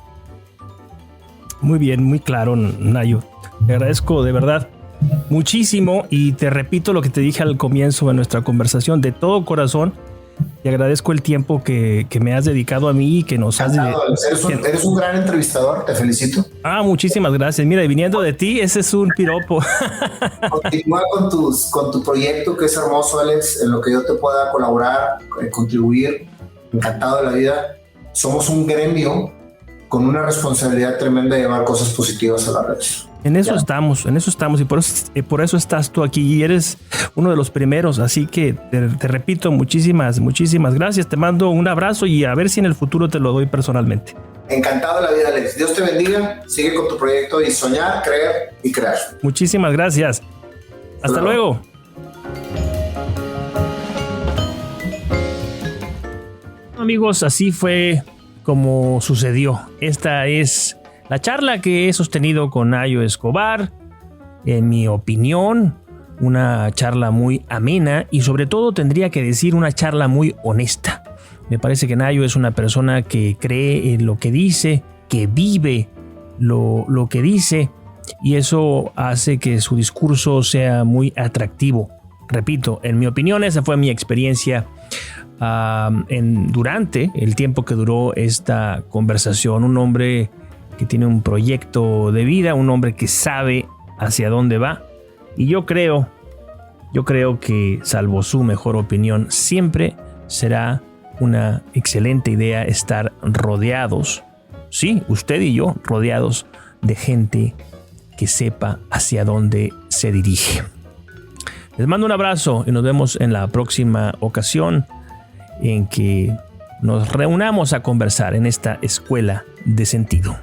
Muy bien, muy claro, Nayo. Te agradezco de verdad muchísimo y te repito lo que te dije al comienzo de nuestra conversación, de todo corazón. Te agradezco el tiempo que me has dedicado a mí y que nos has dedicado. Eres un gran entrevistador, te felicito. Muchísimas gracias. Mira, y viniendo de ti, ese es un piropo. Continúa con tu proyecto, que es hermoso, Alex, en lo que yo te pueda colaborar, contribuir. Encantado de la vida. Somos un gremio con una responsabilidad tremenda de llevar cosas positivas a la red. En eso estamos y por eso estás tú aquí y eres uno de los primeros, así que te repito, muchísimas gracias, te mando un abrazo y a ver si en el futuro te lo doy personalmente. Encantado de la vida, Alex. Dios te bendiga, sigue con tu proyecto y soñar, creer y crear. Muchísimas gracias. Hasta luego. Amigos, así fue como sucedió. Esta es la charla que he sostenido con Nayo Escobar. En mi opinión, una charla muy amena y sobre todo tendría que decir una charla muy honesta. Me parece que Nayo es una persona que cree en lo que dice, que vive lo que dice, y eso hace que su discurso sea muy atractivo. Repito, en mi opinión, esa fue mi experiencia durante el tiempo que duró esta conversación. Un hombre que tiene un proyecto de vida, un hombre que sabe hacia dónde va, y yo creo que, salvo su mejor opinión, siempre será una excelente idea estar rodeados, sí, usted y yo, rodeados de gente que sepa hacia dónde se dirige. Les mando un abrazo y nos vemos en la próxima ocasión en que nos reunamos a conversar en esta escuela de sentido.